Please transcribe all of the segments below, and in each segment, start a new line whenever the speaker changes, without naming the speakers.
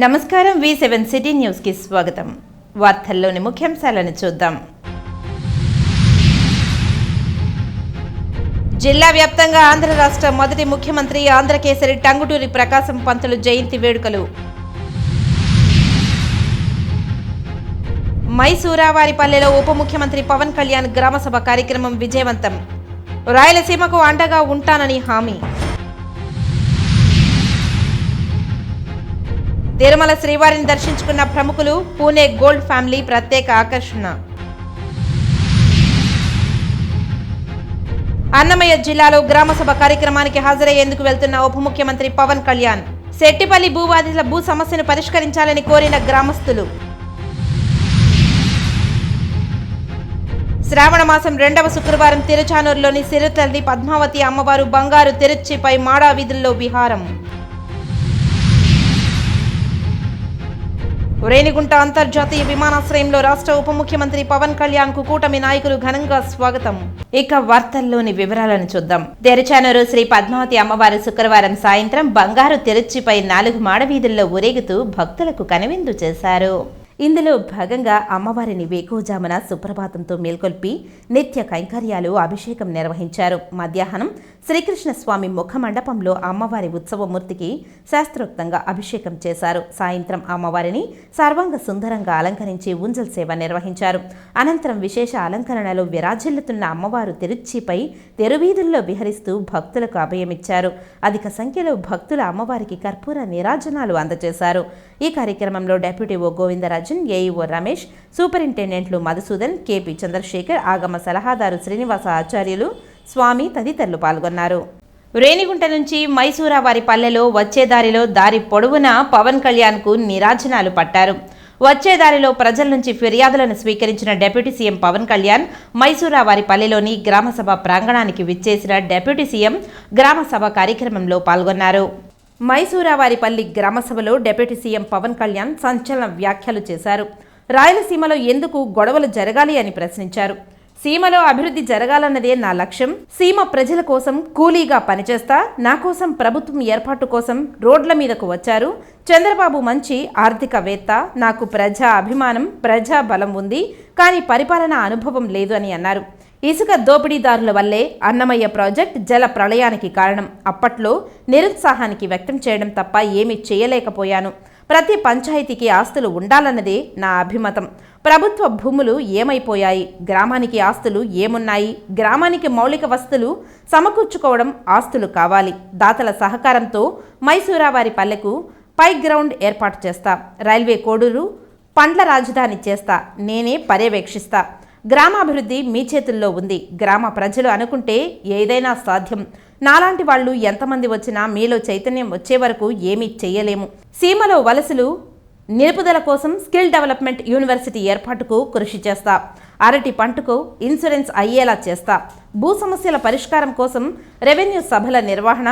నమస్కారం V7 city news కి స్వాగతం. వార్తల్లోని ముఖ్యాంశాలను చూద్దాం. జిల్లా వ్యాప్తంగా ఆంధ్ర రాష్ట్ర మొదటి ముఖ్యమంత్రి ఆంధ్రకేసరి టంగుటూరి ప్రకాశం పంతులు జయంతి వేడుకలు. మైసూరావారిపల్లెలో ఉప ముఖ్యమంత్రి పవన్ కళ్యాణ్ గ్రామసభ కార్యక్రమం విజయవంతం. రాయలసీమకు అండగా ఉంటానని హామీ. తిరుమల శ్రీవారిని దర్శించుకున్న ప్రముఖులు, పూణే గోల్డ్ ఫ్యామిలీ ప్రత్యేక ఆకర్షణ. అన్నమయ్య జిల్లాలో గ్రామసభ కార్యక్రమానికి హాజరయ్యేందుకు వెళ్తున్న ఉప ముఖ్యమంత్రి పవన్ కళ్యాణ్. శెట్టిపల్లి భూబాధితుల భూ సమస్యను పరిష్కరించాలని కోరిన గ్రామస్తులు. శ్రావణ మాసం 2వ శుక్రవారం తిరుచానూరులోని సిరుతల్లి పద్మావతి అమ్మవారు బంగారు తిరుచిపై మాడా వీధుల్లో విహారం. రేణిగుంట అంతర్జాతీయ విమానాశ్రయంలో రాష్ట్ర ఉప ముఖ్యమంత్రి పవన్ కళ్యాణ్ కు కూటమి నాయకులు ఘనంగా స్వాగతం. ఇక వార్తల్లోని వివరాలను చూద్దాం. తిరుచానూరు శ్రీ పద్మావతి అమ్మవారు శుక్రవారం సాయంత్రం బంగారు తిరుచిపై 4 మాడవీధుల్లో ఊరేగుతూ భక్తులకు కనువిందు చేశారు. ఇందులో భాగంగా అమ్మవారిని వేకువజామున సుప్రభాతంతో మేల్కొల్పి నిత్య కైంకర్యాలు, అభిషేకం నిర్వహించారు. మధ్యాహ్నం శ్రీకృష్ణ స్వామి ముఖ మండపంలో అమ్మవారి ఉత్సవమూర్తికి శాస్త్రోక్తంగా అభిషేకం చేశారు. సాయంత్రం అమ్మవారిని సర్వాంగ సుందరంగా అలంకరించి ఊంజల్ సేవ నిర్వహించారు. అనంతరం విశేష అలంకరణలో విరాజిల్లుతున్న అమ్మవారు తిరుచిపై తెరువీధుల్లో విహరిస్తూ భక్తులకు అభయమిచ్చారు. అధిక సంఖ్యలో భక్తులు అమ్మవారికి కర్పూర నీరాజనాలు అందజేశారు. ఈ కార్యక్రమంలో డిప్యూటీ ఓ గోవిందరాజన్, ఏఈఓ రమేష్, సూపరింటెండెంట్లు మధుసూదన్, కేపీ చంద్రశేఖర్, ఆగమ సలహాదారు శ్రీనివాస ఆచార్యులు, స్వామి తదితరులు పాల్గొన్నారు. రేణిగుంట నుంచి మైసూరావారిపల్లెలో వచ్చే దారి పొడవునా పవన్ కళ్యాణ్ కు నీరాజనాలు పట్టారు. వచ్చే దారిలో ప్రజల నుంచి ఫిర్యాదులను స్వీకరించిన డిప్యూటీ సీఎం పవన్ కళ్యాణ్ మైసూరావారిపల్లెలోని గ్రామసభ ప్రాంగణానికి విచ్చేసిన డిప్యూటీ సీఎం గ్రామసభ కార్యక్రమంలో పాల్గొన్నారు. మైసూరావారిపల్లి గ్రామసభలో డిప్యూటీ సీఎం పవన్ కళ్యాణ్ సంచలన వ్యాఖ్యలు చేశారు. రాయలసీమలో ఎందుకు గొడవలు జరగాలి అని ప్రశ్నించారు. సీమలో అభివృద్ధి జరగాలన్నదే నా లక్ష్యం. సీమ ప్రజల కోసం కూలీగా పనిచేస్తా. నా కోసం ప్రభుత్వం ఏర్పాటు కోసం రోడ్ల మీదకు వచ్చారు. చంద్రబాబు మంచి ఆర్థికవేత్త. నాకు ప్రజా అభిమానం, ప్రజా బలం ఉంది. కానీ పరిపాలనా అనుభవం లేదు అని అన్నారు. ఇసుక దోపిడీదారుల వల్లే అన్నమయ్య ప్రాజెక్ట్ జల ప్రళయానికి కారణం. అప్పట్లో నిరుత్సాహానికి వ్యక్తం చేయడం తప్ప ఏమీ చేయలేకపోయాను. ప్రతి పంచాయతీకి ఆస్తులు ఉండాలన్నదే నా అభిమతం. ప్రభుత్వ భూములు ఏమైపోయాయి? గ్రామానికి ఆస్తులు ఏమున్నాయి? గ్రామానికి మౌలిక వస్తువులు సమకూర్చుకోవడం ఆస్తులు కావాలి. దాతల సహకారంతో మైసూరావారిపల్లెకు పై గ్రౌండ్ ఏర్పాటు చేస్తా. రైల్వే కోడూరు పండ్ల రాజధాని చేస్తా. నేనే పర్యవేక్షిస్తా. గ్రామాభివృద్ధి మీ చేతుల్లో ఉంది. గ్రామ ప్రజలు అనుకుంటే ఏదైనా సాధ్యం. నాలాంటి వాళ్ళు ఎంతమంది వచ్చినా మీలో చైతన్యం వచ్చే వరకు ఏమీ చెయ్యలేము. సీమలో వలసలు నిలుపుదల కోసం స్కిల్ డెవలప్మెంట్ యూనివర్సిటీ ఏర్పాటుకు కృషి చేస్తా. అరటి పంటకు ఇన్సూరెన్స్ అయ్యేలా చేస్తా. భూ సమస్యల పరిష్కారం కోసం రెవెన్యూ సభల నిర్వహణ,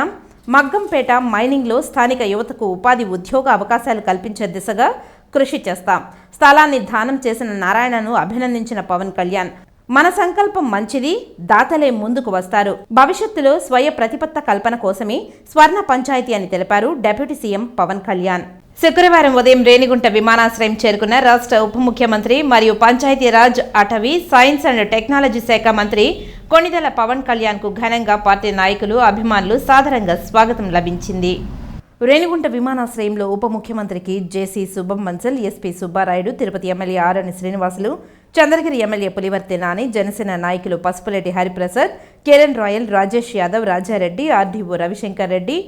మగ్గంపేట మైనింగ్లో స్థానిక యువతకు ఉపాధి, ఉద్యోగ అవకాశాలు కల్పించే దిశగా కృషి చేస్తాం. స్థలాన్ని దానం చేసిన నారాయణను అభినందించిన పవన్ కళ్యాణ్, మన సంకల్పం మంచిది, దాతలే ముందుకు వస్తారు. భవిష్యత్తులో స్వయ ప్రతిపత్త కల్పన కోసమే స్వర్ణ పంచాయతీ అని తెలిపారు డిప్యూటీ సీఎం పవన్ కళ్యాణ్. శుక్రవారం ఉదయం రేణిగుంట విమానాశ్రయం చేరుకున్న రాష్ట్ర ఉప ముఖ్యమంత్రి మరియు పంచాయతీరాజ్, అటవీ, సైన్స్ అండ్ టెక్నాలజీ శాఖ మంత్రి కొణిదెల పవన్ కళ్యాణ్ కు ఘనంగా పార్టీ నాయకులు, అభిమానులు సాదరంగా స్వాగతం లభించింది. రేణిగుంట విమానాశ్రయంలో ఉప ముఖ్యమంత్రికి JC Shubham Mansal, SP Subbarayudu, Tirupati MLA Arani Srinivasulu, Chandragiri MLA Pulivarthi Nani, Janasena నాయకులు Pasupuleti Hariprasad, Kiran Royal, Rajesh Yadav, Rajareddy, RDO Ravishankar Reddy,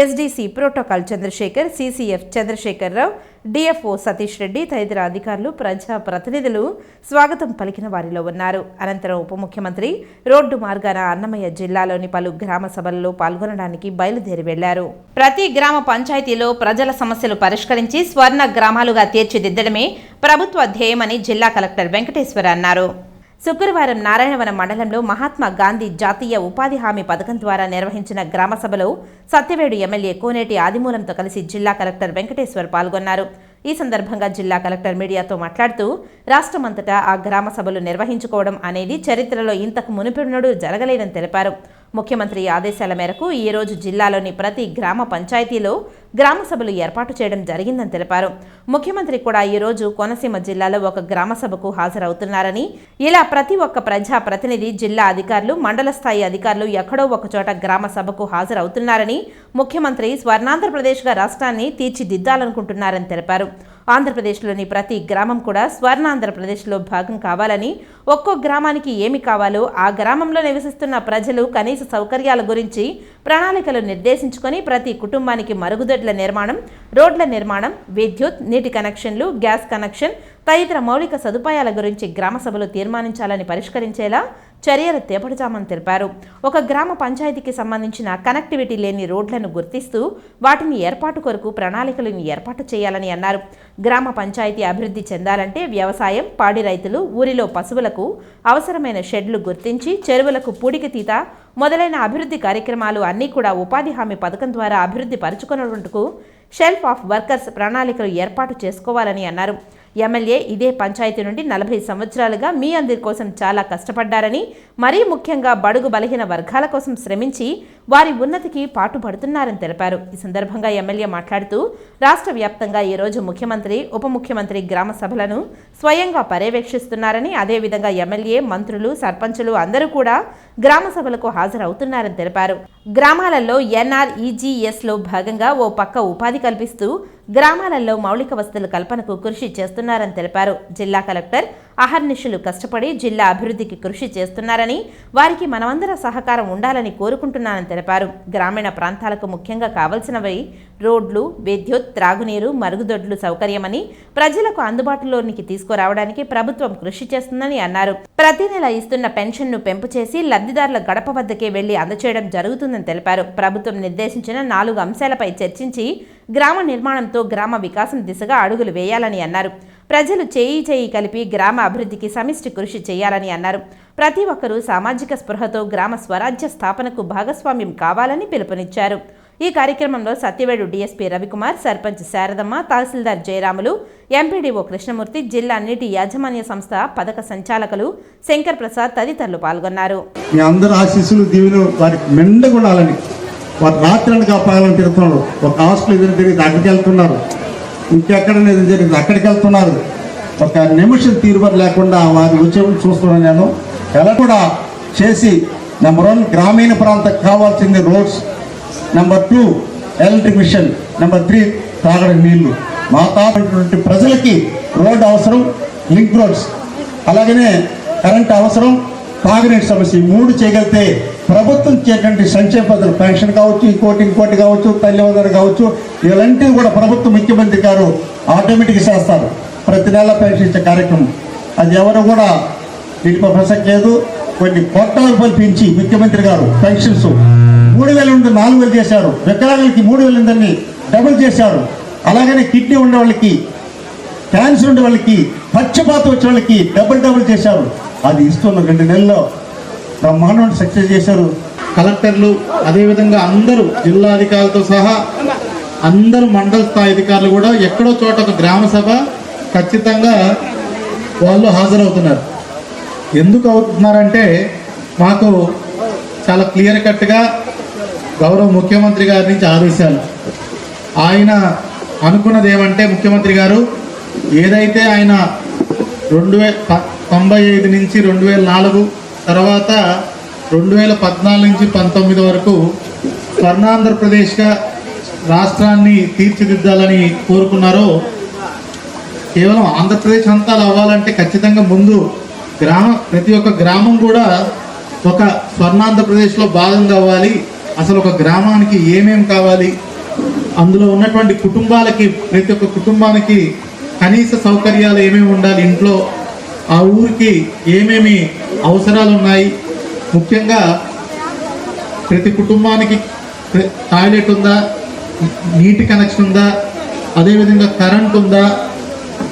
SDC protocol Chandrasekhar, CCF Chandrasekhara Rao, DFO Satish Reddy తదితర అధికారులు, ప్రజా ప్రతినిధులు స్వాగతం పలికిన వారిలో ఉన్నారు. అనంతరం ఉప ముఖ్యమంత్రి రోడ్డు మార్గాన అన్నమయ్య జిల్లాలోని పలు గ్రామ సభల్లో పాల్గొనడానికి బయలుదేరి వెళ్లారు. ప్రతి గ్రామ పంచాయతీలో ప్రజల సమస్యలు పరిష్కరించి స్వర్ణ గ్రామాలుగా తీర్చిదిద్దడమే ప్రభుత్వ ధ్యేయమని జిల్లా కలెక్టర్ వెంకటేశ్వర అన్నారు. శుక్రవారం నారాయణవనం మండలంలో మహాత్మా గాంధీ జాతీయ ఉపాధి హామీ పథకం ద్వారా నిర్వహించిన గ్రామసభలో సత్యవేడు ఎమ్మెల్యే కోనేటి ఆదిమూలంతో కలిసి జిల్లా కలెక్టర్ వెంకటేశ్వర్ పాల్గొన్నారు. ఈ సందర్భంగా జిల్లా కలెక్టర్ మీడియాతో మాట్లాడుతూ రాష్ట్రమంతటా ఆ గ్రామ సభలు నిర్వహించుకోవడం అనేది చరిత్రలో ఇంతకు మునుపెన్నడూ జరగలేదని తెలిపారు. ముఖ్యమంత్రి ఆదేశాల మేరకు ఈ రోజు జిల్లాలోని ప్రతి గ్రామ పంచాయతీలో గ్రామ సభలు ఏర్పాటు చేయడం జరిగిందని తెలిపారు. ముఖ్యమంత్రి కూడా ఈ రోజు కోనసీమ జిల్లాలో ఒక గ్రామ సభకు హాజరవుతున్నారని, ఇలా ప్రతి ఒక్క ప్రజా ప్రతినిధి, జిల్లా అధికారులు, మండల స్థాయి అధికారులు ఎక్కడో ఒకచోట గ్రామ సభకు హాజరవుతున్నారని, ముఖ్యమంత్రి స్వర్ణాంధ్రప్రదేశ్గా రాష్ట్రాన్ని తీర్చిదిద్దాలనుకుంటున్నారని తెలిపారు. ఆంధ్రప్రదేశ్లోని ప్రతి గ్రామం కూడా స్వర్ణాంధ్రప్రదేశ్లో భాగం కావాలని, ఒక్కో గ్రామానికి ఏమి కావాలో ఆ గ్రామంలో నివసిస్తున్న ప్రజలు కనీస సౌకర్యాల గురించి ప్రణాళికలు నిర్దేశించుకొని ప్రతి కుటుంబానికి మరుగుదొడ్ల నిర్మాణం, రోడ్ల నిర్మాణం, విద్యుత్, నీటి కనెక్షన్లు, గ్యాస్ కనెక్షన్ తదితర మౌలిక సదుపాయాల గురించి గ్రామ సభలు తీర్మానించాలని పరిష్కరించేలా చర్యలు చేపడతామని తెలిపారు. ఒక గ్రామ పంచాయతీకి సంబంధించిన కనెక్టివిటీ లేని రోడ్లను గుర్తిస్తూ వాటిని ఏర్పాటు కొరకు ప్రణాళికలను ఏర్పాటు చేయాలని అన్నారు. గ్రామ పంచాయతీ అభివృద్ధి చెందాలంటే వ్యవసాయం, పాడి రైతులు, ఊరిలో పశువులకు అవసరమైన షెడ్లు గుర్తించి, చెరువులకు పూడికి తీత మొదలైన అభివృద్ధి కార్యక్రమాలు అన్నీ కూడా ఉపాధి హామీ పథకం ద్వారా అభివృద్ధి పరుచుకున్నట్టుకు షెల్ఫ్ ఆఫ్ వర్కర్స్ ప్రణాళికలు ఏర్పాటు చేసుకోవాలని అన్నారు. ఎమ్మెల్యే ఇదే పంచాయతీ నుండి 40 సంవత్సరాలుగా మీ అందరి కోసం చాలా కష్టపడ్డారని, మరీ ముఖ్యంగా బడుగు బలహీన వర్గాల కోసం శ్రమించి వారి ఉన్నతికి పాటుపడుతున్నారని తెలిపారు. ఈ సందర్భంగా ఎమ్మెల్యే మాట్లాడుతూ, రాష్ట్ర వ్యాప్తంగా ఈరోజు ముఖ్యమంత్రి, ఉప ముఖ్యమంత్రి గ్రామ సభలను స్వయంగా పర్యవేక్షిస్తున్నారని, అదేవిధంగా ఎమ్మెల్యే, మంత్రులు, సర్పంచులు అందరూ కూడా గ్రామ సభలకు హాజరవుతున్నారని తెలిపారు. గ్రామాలలో NREGSలో భాగంగా ఓ పక్క ఉపాధి కల్పిస్తూ గ్రామాలలో మౌలిక వసతుల కల్పనకు కృషి చేస్తున్నారని తెలిపారు. జిల్లా కలెక్టర్ అహర్నిశలు కష్టపడి జిల్లా అభివృద్ధికి కృషి చేస్తున్నారని, వారికి మనమందరం సహకారం ఉండాలని కోరుకుంటున్నానని తెలిపారు. గ్రామీణ ప్రాంతాలకు ముఖ్యంగా కావలసినవి రోడ్లు, విద్యుత్, త్రాగునీరు, మరుగుదొడ్లు సౌకర్యమని, ప్రజలకు అందుబాటులోనికి తీసుకురావడానికి ప్రభుత్వం కృషి చేస్తుందని అన్నారు. ప్రతి నెల ఇస్తున్న పెన్షన్ను పెంపు చేసి లబ్ధిదారుల గడప వద్దకే వెళ్లి అందచేయడం జరుగుతుందని తెలిపారు. ప్రభుత్వం నిర్దేశించిన 4 అంశాలపై చర్చించి గ్రామ నిర్మాణంతో గ్రామ వికాసం దిశగా అడుగులు వేయాలని అన్నారు. ప్రజలు చేయి కలిపి గ్రామ అభివృద్ధికి సమిష్టి కృషి చేయాలని అన్నారు. ప్రతి ఒక్కరూ సామాజిక స్పృహతో గ్రామ స్వరాజ్య స్థాపనకు భాగస్వామ్యం కావాలని పిలుపునిచ్చారు. ఈ కార్యక్రమంలో సత్యవేడు డీఎస్పీ రవికుమార్, సర్పంచ్ శారదమ్మ, తహసీల్దార్ జయరాములు, ఎంపీడీఓ కృష్ణమూర్తి, జిల్లా నీటి యాజమాన్య సంస్థ పథక సంచాలకులు శంకర్ ప్రసాద్ తదితరులు పాల్గొన్నారు.
మీ అందరి ఆశీస్సులు, దీవెనలు వారికి మెండగొడాలని, వారు రాత్రులను కాపాడాలని తిరుగుతున్నారు. ఒక హాస్టల్ ఎదురు తిరిగి అక్కడికి వెళ్తున్నారు, ఇంకెక్కడ ఎదురు జరిగింది అక్కడికి వెళ్తున్నారు. ఒక నిమిషం తీరుబడి లేకుండా వారి ఉద్యోగం చూస్తున్నాను నేను. ఎలా కూడా చేసి నెంబర్ 1 గ్రామీణ ప్రాంతానికి కావాల్సింది roads, number 2 electric machine, number 3 తాగడానికి నీళ్లు. మా తాగినటువంటి ప్రజలకి రోడ్ అవసరం, లింక్ రోడ్స్, అలాగనే కరెంట్ అవసరం, తాగునీటి సమస్య. 3 చేయగలిగితే ప్రభుత్వం చేటువంటి సంక్షేమ పథకాలు, పెన్షన్ కావచ్చు, ఇంకోటి కావచ్చు, తల్లిదండ్రులు కావచ్చు, ఇలాంటివి కూడా ప్రభుత్వం, ముఖ్యమంత్రి గారు ఆటోమేటిక్గా చేస్తారు. ప్రతి నెల పెన్షన్ ఇచ్చే కార్యక్రమం అది ఎవరు కూడా దీనిపై ప్రసక్తి లేదు. కొన్ని కోట్ల రూపాయలు పెంచి ముఖ్యమంత్రి గారు పెన్షన్స్ 3,000 నుండి 4,000 చేశారు. వికలాంగులకి 3,000 ఉందని డబుల్ చేశారు. అలాగనే కిడ్నీ ఉండే వాళ్ళకి, క్యాన్సర్ ఉండే వాళ్ళకి, పక్షపాతం వచ్చే వాళ్ళకి డబుల్ చేశారు. అది ఇస్తున్న 2 నెలల్లో బ్రహ్మాండం సక్సెస్ చేశారు.
కలెక్టర్లు, అదేవిధంగా అందరూ జిల్లా అధికారులతో సహా అందరూ మండల స్థాయి అధికారులు కూడా ఎక్కడో చోట ఒక గ్రామ సభ ఖచ్చితంగా వాళ్ళు హాజరవుతున్నారు. ఎందుకు అవుతున్నారంటే మాకు చాలా క్లియర్ కట్గా గౌరవ ముఖ్యమంత్రి గారి నుంచి ఆదేశాలు. ఆయన అనుకున్నది ఏమంటే, ముఖ్యమంత్రి గారు ఏదైతే ఆయన 1995 నుంచి 2004 తర్వాత 2014 నుంచి 19 వరకు స్వర్ణాంధ్రప్రదేశ్గా రాష్ట్రాన్ని తీర్చిదిద్దాలని కోరుకున్నారో, కేవలం ఆంధ్రప్రదేశ్ అంతా అవ్వాలంటే ఖచ్చితంగా ముందు ప్రతి ఒక్క గ్రామం కూడా ఒక స్వర్ణాంధ్రప్రదేశ్లో భాగంగా అవ్వాలి. అసలు ఒక గ్రామానికి ఏమేమి కావాలి, అందులో ఉన్నటువంటి కుటుంబాలకి, ప్రతి ఒక్క కుటుంబానికి కనీస సౌకర్యాలు ఏమేమి ఉండాలి, ఇంట్లో ఆ ఊరికి ఏమేమి అవసరాలు ఉన్నాయి, ముఖ్యంగా ప్రతి కుటుంబానికి టాయిలెట్ ఉందా, నీటి కనెక్షన్ ఉందా, అదేవిధంగా కరెంట్ ఉందా,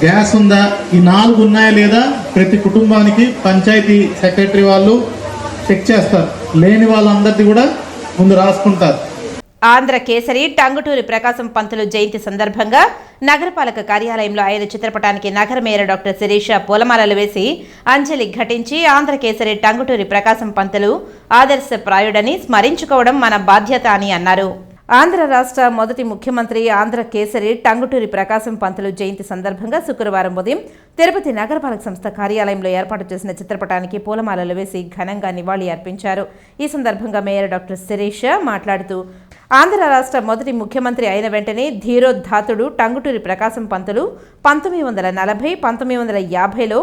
గ్యాస్ ఉందా, ఈ 4 ఉన్నాయా లేదా ప్రతి కుటుంబానికి పంచాయతీ సెక్రటరీ వాళ్ళు చెక్ చేస్తారు. లేని వాళ్ళందరిది కూడా ముందు రాసుకుంటారు.
ఆంధ్ర కేసరి టంగుటూరి ప్రకాశం పంతులు జయంతి సందర్భంగా నగరపాలక కార్యాలయంలో ఆయన చిత్రపటానికి నగర మేయర్ డాక్టర్ శిరీష పూలమాలలు వేసి అంజలి ఘటించి, ఆంధ్ర కేసరి టంగుటూరి ప్రకాశం పంతులు ఆదర్శప్రాయుడని స్మరించుకోవడం మన బాధ్యత అని అన్నారు. ఆంధ్ర రాష్ట్ర మొదటి ముఖ్యమంత్రి ఆంధ్ర కేసరి టంగుటూరి ప్రకాశం పంతులు జయంతి సందర్భంగా శుక్రవారం ఉదయం తిరుపతి నగరపాలక సంస్థ కార్యాలయంలో ఏర్పాటు చేసిన చిత్రపటానికి పూలమాలలు వేసి ఘనంగా నివాళి అర్పించారు. ఈ సందర్భంగా మేయర్ డాక్టర్ శిరీష మాట్లాడుతూ ఆంధ్ర రాష్ట్ర మొదటి ముఖ్యమంత్రి అయిన వెంటనే ధీరోద్ధాతుడు టంగుటూరి ప్రకాశం పంతులు 1940-1950లో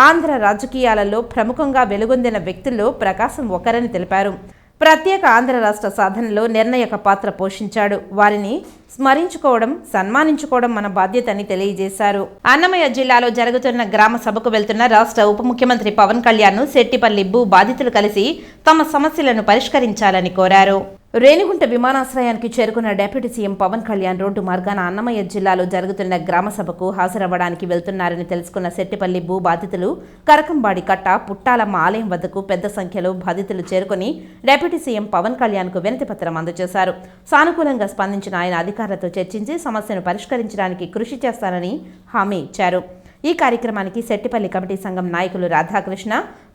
ఆంధ్ర రాజకీయాలలో ప్రముఖంగా వెలుగొందిన వ్యక్తుల్లో ప్రకాశం ఒకరని తెలిపారు. ప్రత్యేక ఆంధ్ర రాష్ట్ర సాధనలో నిర్ణాయక పాత్ర పోషించాడు. వారిని స్మరించుకోవడం, సన్మానించుకోవడం మన బాధ్యత అని తెలియజేశారు. అన్నమయ్య జిల్లాలో జరుగుతున్న గ్రామ సభకు వెళ్తున్న రాష్ట్ర ఉప ముఖ్యమంత్రి పవన్ కళ్యాణ్ సెట్టిపల్లి భూ బాధితులు కలిసి తమ సమస్యలను పరిష్కరించాలని కోరారు. రేణిగుంట విమానాశ్రయానికి చేరుకున్న deputy CM Pawan Kalyan road మార్గాన అన్నమయ్య జిల్లాలో జరుగుతున్న గ్రామ సభకు హాజరవ్వడానికి వెళ్తున్నారని తెలుసుకున్న సెట్టిపల్లి భూ బాధితులు కరకంబాడి కట్ట పుట్టాలమ్మ ఆలయం వద్దకు పెద్ద సంఖ్యలో బాధితులు చేరుకుని డిప్యూటీ సీఎం పవన్ కళ్యాణ్కు వినతి పత్రం అందజేశారు. సానుకూలంగా స్పందించిన ఆయన అధికారులతో చర్చించి సమస్యను పరిష్కరించడానికి కృషి చేస్తానని హామీ ఇచ్చారు. ఈ కార్యక్రమానికి సెట్టిపల్లి కమిటీ సంఘం నాయకులు రాధాకృష్ణ,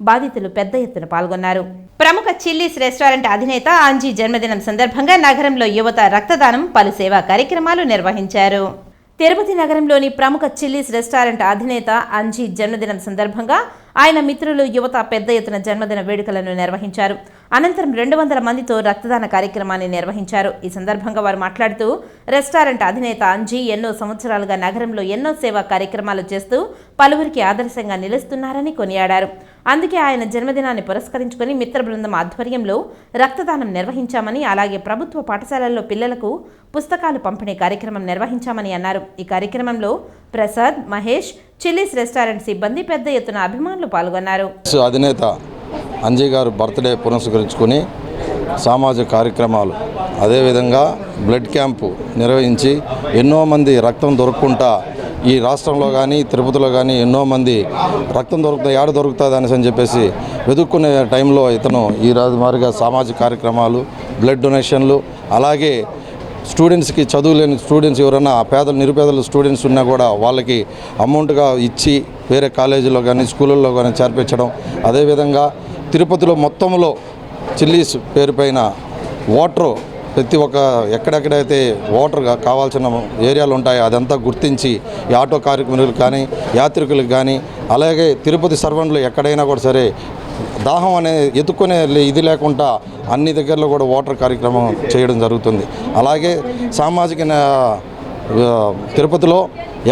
బాధితులు పెద్ద ఎత్తున పాల్గొన్నారు. ప్రముఖ చిల్లీస్ రెస్టారెంట్ అధినేత అంజీ జన్మదినం సందర్భంగా నగరంలో యువత రక్తదానం, పలు సేవా కార్యక్రమాలు నిర్వహించారు. తిరుపతి నగరంలోని ప్రముఖ చిల్లీస్ రెస్టారెంట్ అధినేత అంజీ జన్మదినం సందర్భంగా ఆయన మిత్రులు, యువత పెద్ద ఎత్తున జన్మదిన వేడుకలను నిర్వహించారు. అనంతరం 200 మందితో రక్తదాన కార్యక్రమాన్ని నిర్వహించారు. ఈ సందర్భంగా వారు మాట్లాడుతూ రెస్టారెంట్ అధినేత అంజీ ఎన్నో సంవత్సరాలుగా నగరంలో ఎన్నో సేవా కార్యక్రమాలు చేస్తూ పలువురికి ఆదర్శంగా నిలుస్తున్నారని కొనియాడారు. అందుకే ఆయన జన్మదినాన్ని పురస్కరించుకుని మిత్ర బృందం ఆధ్వర్యంలో రక్తదానం నిర్వహించామని, అలాగే ప్రభుత్వ పాఠశాలల్లో పిల్లలకు పుస్తకాలు పంపిణీ కార్యక్రమం నిర్వహించామని అన్నారు. ఈ కార్యక్రమంలో ప్రసాద్, మహేష్, చిల్లీస్ రెస్టారెంట్ సిబ్బంది పెద్ద ఎత్తున అభిమానులు పాల్గొన్నారు.
అధినేత అంజీ గారు బర్త్డే పురస్కరించుకొని సామాజిక కార్యక్రమాలు, అదేవిధంగా బ్లడ్ క్యాంపు నిర్వహించి ఎన్నో మంది రక్తం దొరకకుండా ఈ రాష్ట్రంలో కానీ తిరుపతిలో కానీ ఎన్నో మంది రక్తం ఏడ దొరుకుతుంది అని చెప్పేసి వెతుక్కునే టైంలో ఇతను ఈ మాదిరిగా సామాజిక కార్యక్రమాలు, బ్లడ్ డొనేషన్లు, అలాగే స్టూడెంట్స్కి చదువులేని స్టూడెంట్స్ ఎవరైనా నిరుపేదల స్టూడెంట్స్ ఉన్నా కూడా వాళ్ళకి అమౌంట్గా ఇచ్చి వేరే కాలేజీలో కానీ స్కూళ్ళల్లో కానీ చేర్పించడం, అదేవిధంగా తిరుపతిలో మొత్తంలో చిల్లీస్ పేరు పైన వాటర్ ప్రతి ఒక్క ఎక్కడెక్కడైతే వాటర్ కావాల్సిన ఏరియాలు ఉంటాయో అదంతా గుర్తించి ఈ ఆటో కార్మికులకు కానీ యాత్రికులకు కానీ అలాగే తిరుపతి సర్వెంట్లు ఎక్కడైనా కూడా సరే దాహం అనేది ఎత్తుకునే ఇది లేకుండా అన్ని దగ్గరలో కూడా వాటర్ కార్యక్రమం చేయడం జరుగుతుంది. అలాగే సామాజిక తిరుపతిలో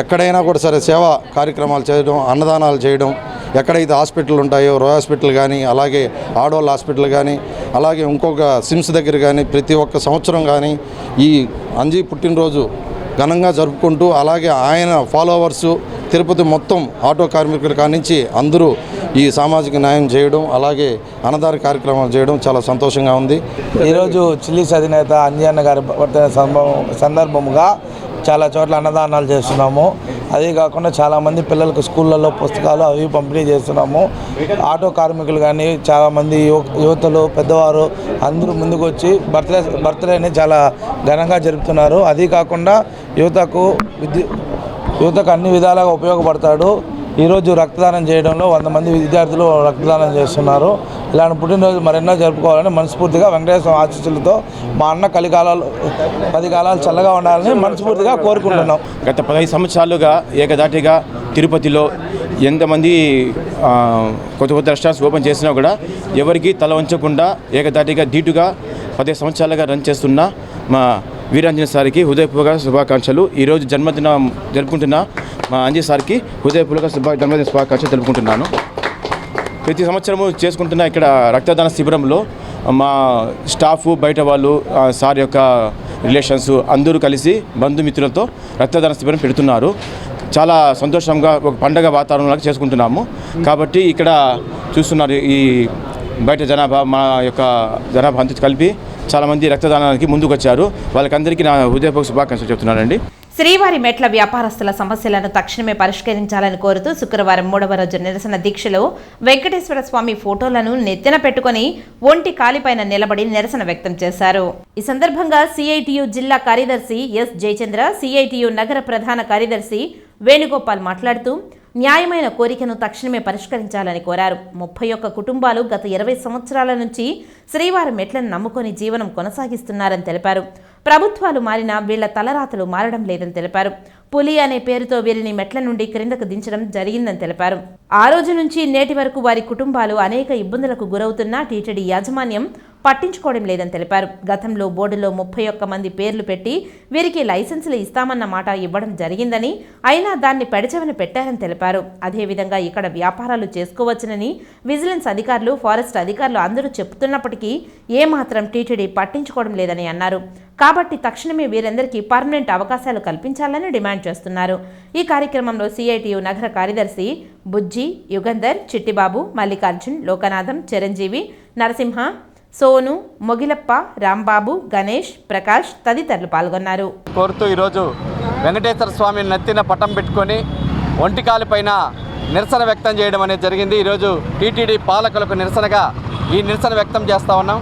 ఎక్కడైనా కూడా సరే సేవా కార్యక్రమాలు చేయడం, అన్నదానాలు చేయడం, ఎక్కడైతే హాస్పిటల్ ఉంటాయో రోయ్ హాస్పిటల్ కానీ అలాగే ఆడోళ్ళ హాస్పిటల్ కానీ అలాగే ఇంకొక సిమ్స్ దగ్గర కానీ ప్రతి ఒక్క సంవత్సరం కానీ ఈ అంజీ పుట్టినరోజు ఘనంగా జరుపుకుంటూ అలాగే ఆయన ఫాలోవర్సు తిరుపతి మొత్తం ఆటో కార్మికుల కానించి అందరూ ఈ సామాజిక న్యాయం చేయడం అలాగే అన్నదాన కార్యక్రమాలు చేయడం చాలా సంతోషంగా ఉంది.
ఈరోజు చిల్లీస్ అధినేత అంజీ అన్న గారి బర్త్డే సందర్భముగా చాలా చోట్ల అన్నదానాలు చేస్తున్నాము. అదే కాకుండా చాలామంది పిల్లలకు స్కూళ్ళల్లో పుస్తకాలు అవి పంపిణీ చేస్తున్నాము. ఆటో కార్మికులు కానీ చాలామంది యువతలు, పెద్దవారు అందరూ ముందుకు వచ్చి బర్త్డేని చాలా ఘనంగా జరుపుతున్నారు. అది కాకుండా యువతకు అన్ని విధాలుగా ఉపయోగపడతాడు. ఈరోజు రక్తదానం చేయడంలో 100 మంది విద్యార్థులు రక్తదానం చేస్తున్నారు. ఇలాంటి పుట్టినరోజు మరెన్నో జరుపుకోవాలని మనస్ఫూర్తిగా వెంకటేశ్వర ఆశీస్సులతో మా అన్న 10 కాలాలు చల్లగా ఉండాలని మనస్ఫూర్తిగా కోరుకుంటున్నాం.
గత 15 సంవత్సరాలుగా ఏకదాటిగా తిరుపతిలో ఎంతమంది కొత్త రెస్టారెంట్స్ ఓపెన్ చేసినా కూడా ఎవరికి తల వంచకుండా ఏకదాటిగా ధీటుగా 15 సంవత్సరాలుగా రన్ చేస్తున్న మా వీరాంజనేయ సార్కి హృదయపూర్వక శుభాకాంక్షలు. ఈరోజు జన్మదినం జరుపుకుంటున్న మా అంజీ సార్కి హృదయపూర్వక జన్మదిన శుభాకాంక్షలు తెలుపుకుంటున్నాను. ప్రతి సంవత్సరము చేసుకుంటున్న ఇక్కడ రక్తదాన శిబిరంలో మా స్టాఫ్, బయట వాళ్ళు, సార్ యొక్క రిలేషన్స్ అందరూ కలిసి బంధుమిత్రులతో రక్తదాన శిబిరం పెడుతున్నారు. చాలా సంతోషంగా ఒక పండగ వాతావరణంలో చేసుకుంటున్నాము. కాబట్టి ఇక్కడ చూస్తున్నారు ఈ బయట జనాభా, మా యొక్క జనాభా అంతా కలిపి చాలామంది రక్తదానానికి ముందుకు వచ్చారు. వాళ్ళకందరికీ నా హృదయపూర్వక శుభాకాంక్షలు చెప్తున్నానండి.
శ్రీవారి మెట్ల వ్యాపారస్తుల సమస్యలను తక్షణమే పరిష్కరించాలని కోరుతూ శుక్రవారం 3వ రోజు నిరసన దీక్షలో వెంకటేశ్వర స్వామి ఫోటోలను నెత్తిన పెట్టుకుని ఒంటి కాలిపైన నిలబడి నిరసన వ్యక్తం చేశారు. ఈ సందర్భంగా సిఐటియు జిల్లా కార్యదర్శి ఎస్ జయచంద్ర, సిఐటియు నగర ప్రధాన కార్యదర్శి వేణుగోపాల్ మాట్లాడుతూ న్యాయమైన కోరికను తక్షణమే పరిష్కరించాలని కోరారు. 31 కుటుంబాలు గత 20 సంవత్సరాల నుంచి శ్రీవారి మెట్లను నమ్ముకొని జీవనం కొనసాగిస్తున్నారని తెలిపారు. ప్రభుత్వాలు మారినా వీళ్ల తలరాతలు మారడం లేదని తెలిపారు. పులి అనే పేరుతో వీరిని మెట్ల నుండి క్రిందకు దించడం జరిగిందని తెలిపారు. ఆ రోజు నుంచి నేటి వరకు వారి కుటుంబాలు అనేక ఇబ్బందులకు గురవుతున్నా టీటీడీ యాజమాన్యం పట్టించుకోవడం లేదని తెలిపారు. గతంలో బోర్డులో 31 మంది పేర్లు పెట్టి వీరికి లైసెన్సులు ఇస్తామన్న మాట ఇవ్వడం జరిగిందని, అయినా దాన్ని పెడచెవిన పెట్టారని తెలిపారు. అదేవిధంగా ఇక్కడ వ్యాపారాలు చేసుకోవచ్చునని విజిలెన్స్ అధికారులు, ఫారెస్ట్ అధికారులు అందరూ చెబుతున్నప్పటికీ ఏమాత్రం టీటీడీ పట్టించుకోవడం లేదని అన్నారు. కాబట్టి తక్షణమే వీరందరికీ పర్మనెంట్ అవకాశాలు కల్పించాలని డిమాండ్ చేస్తున్నారు. ఈ కార్యక్రమంలో సిఐటియు నగర కార్యదర్శి బుజ్జి, యుగంధర్, చిట్టిబాబు, మల్లికార్జున్, లోకనాథం, చిరంజీవి, నరసింహ, సోను, మొగిలప్ప, రాంబాబు, గణేష్, ప్రకాష్ తదితరులు పాల్గొన్నారు.
కోరుతూ ఈరోజు వెంకటేశ్వర స్వామిని నెత్తిన పటం పెట్టుకొని ఒంటికాలి పైన నిరసన వ్యక్తం చేయడం అనేది జరిగింది. ఈరోజు టీటీడీ పాలకులకు నిరసనగా ఈ నిరసన వ్యక్తం చేస్తూ ఉన్నాం.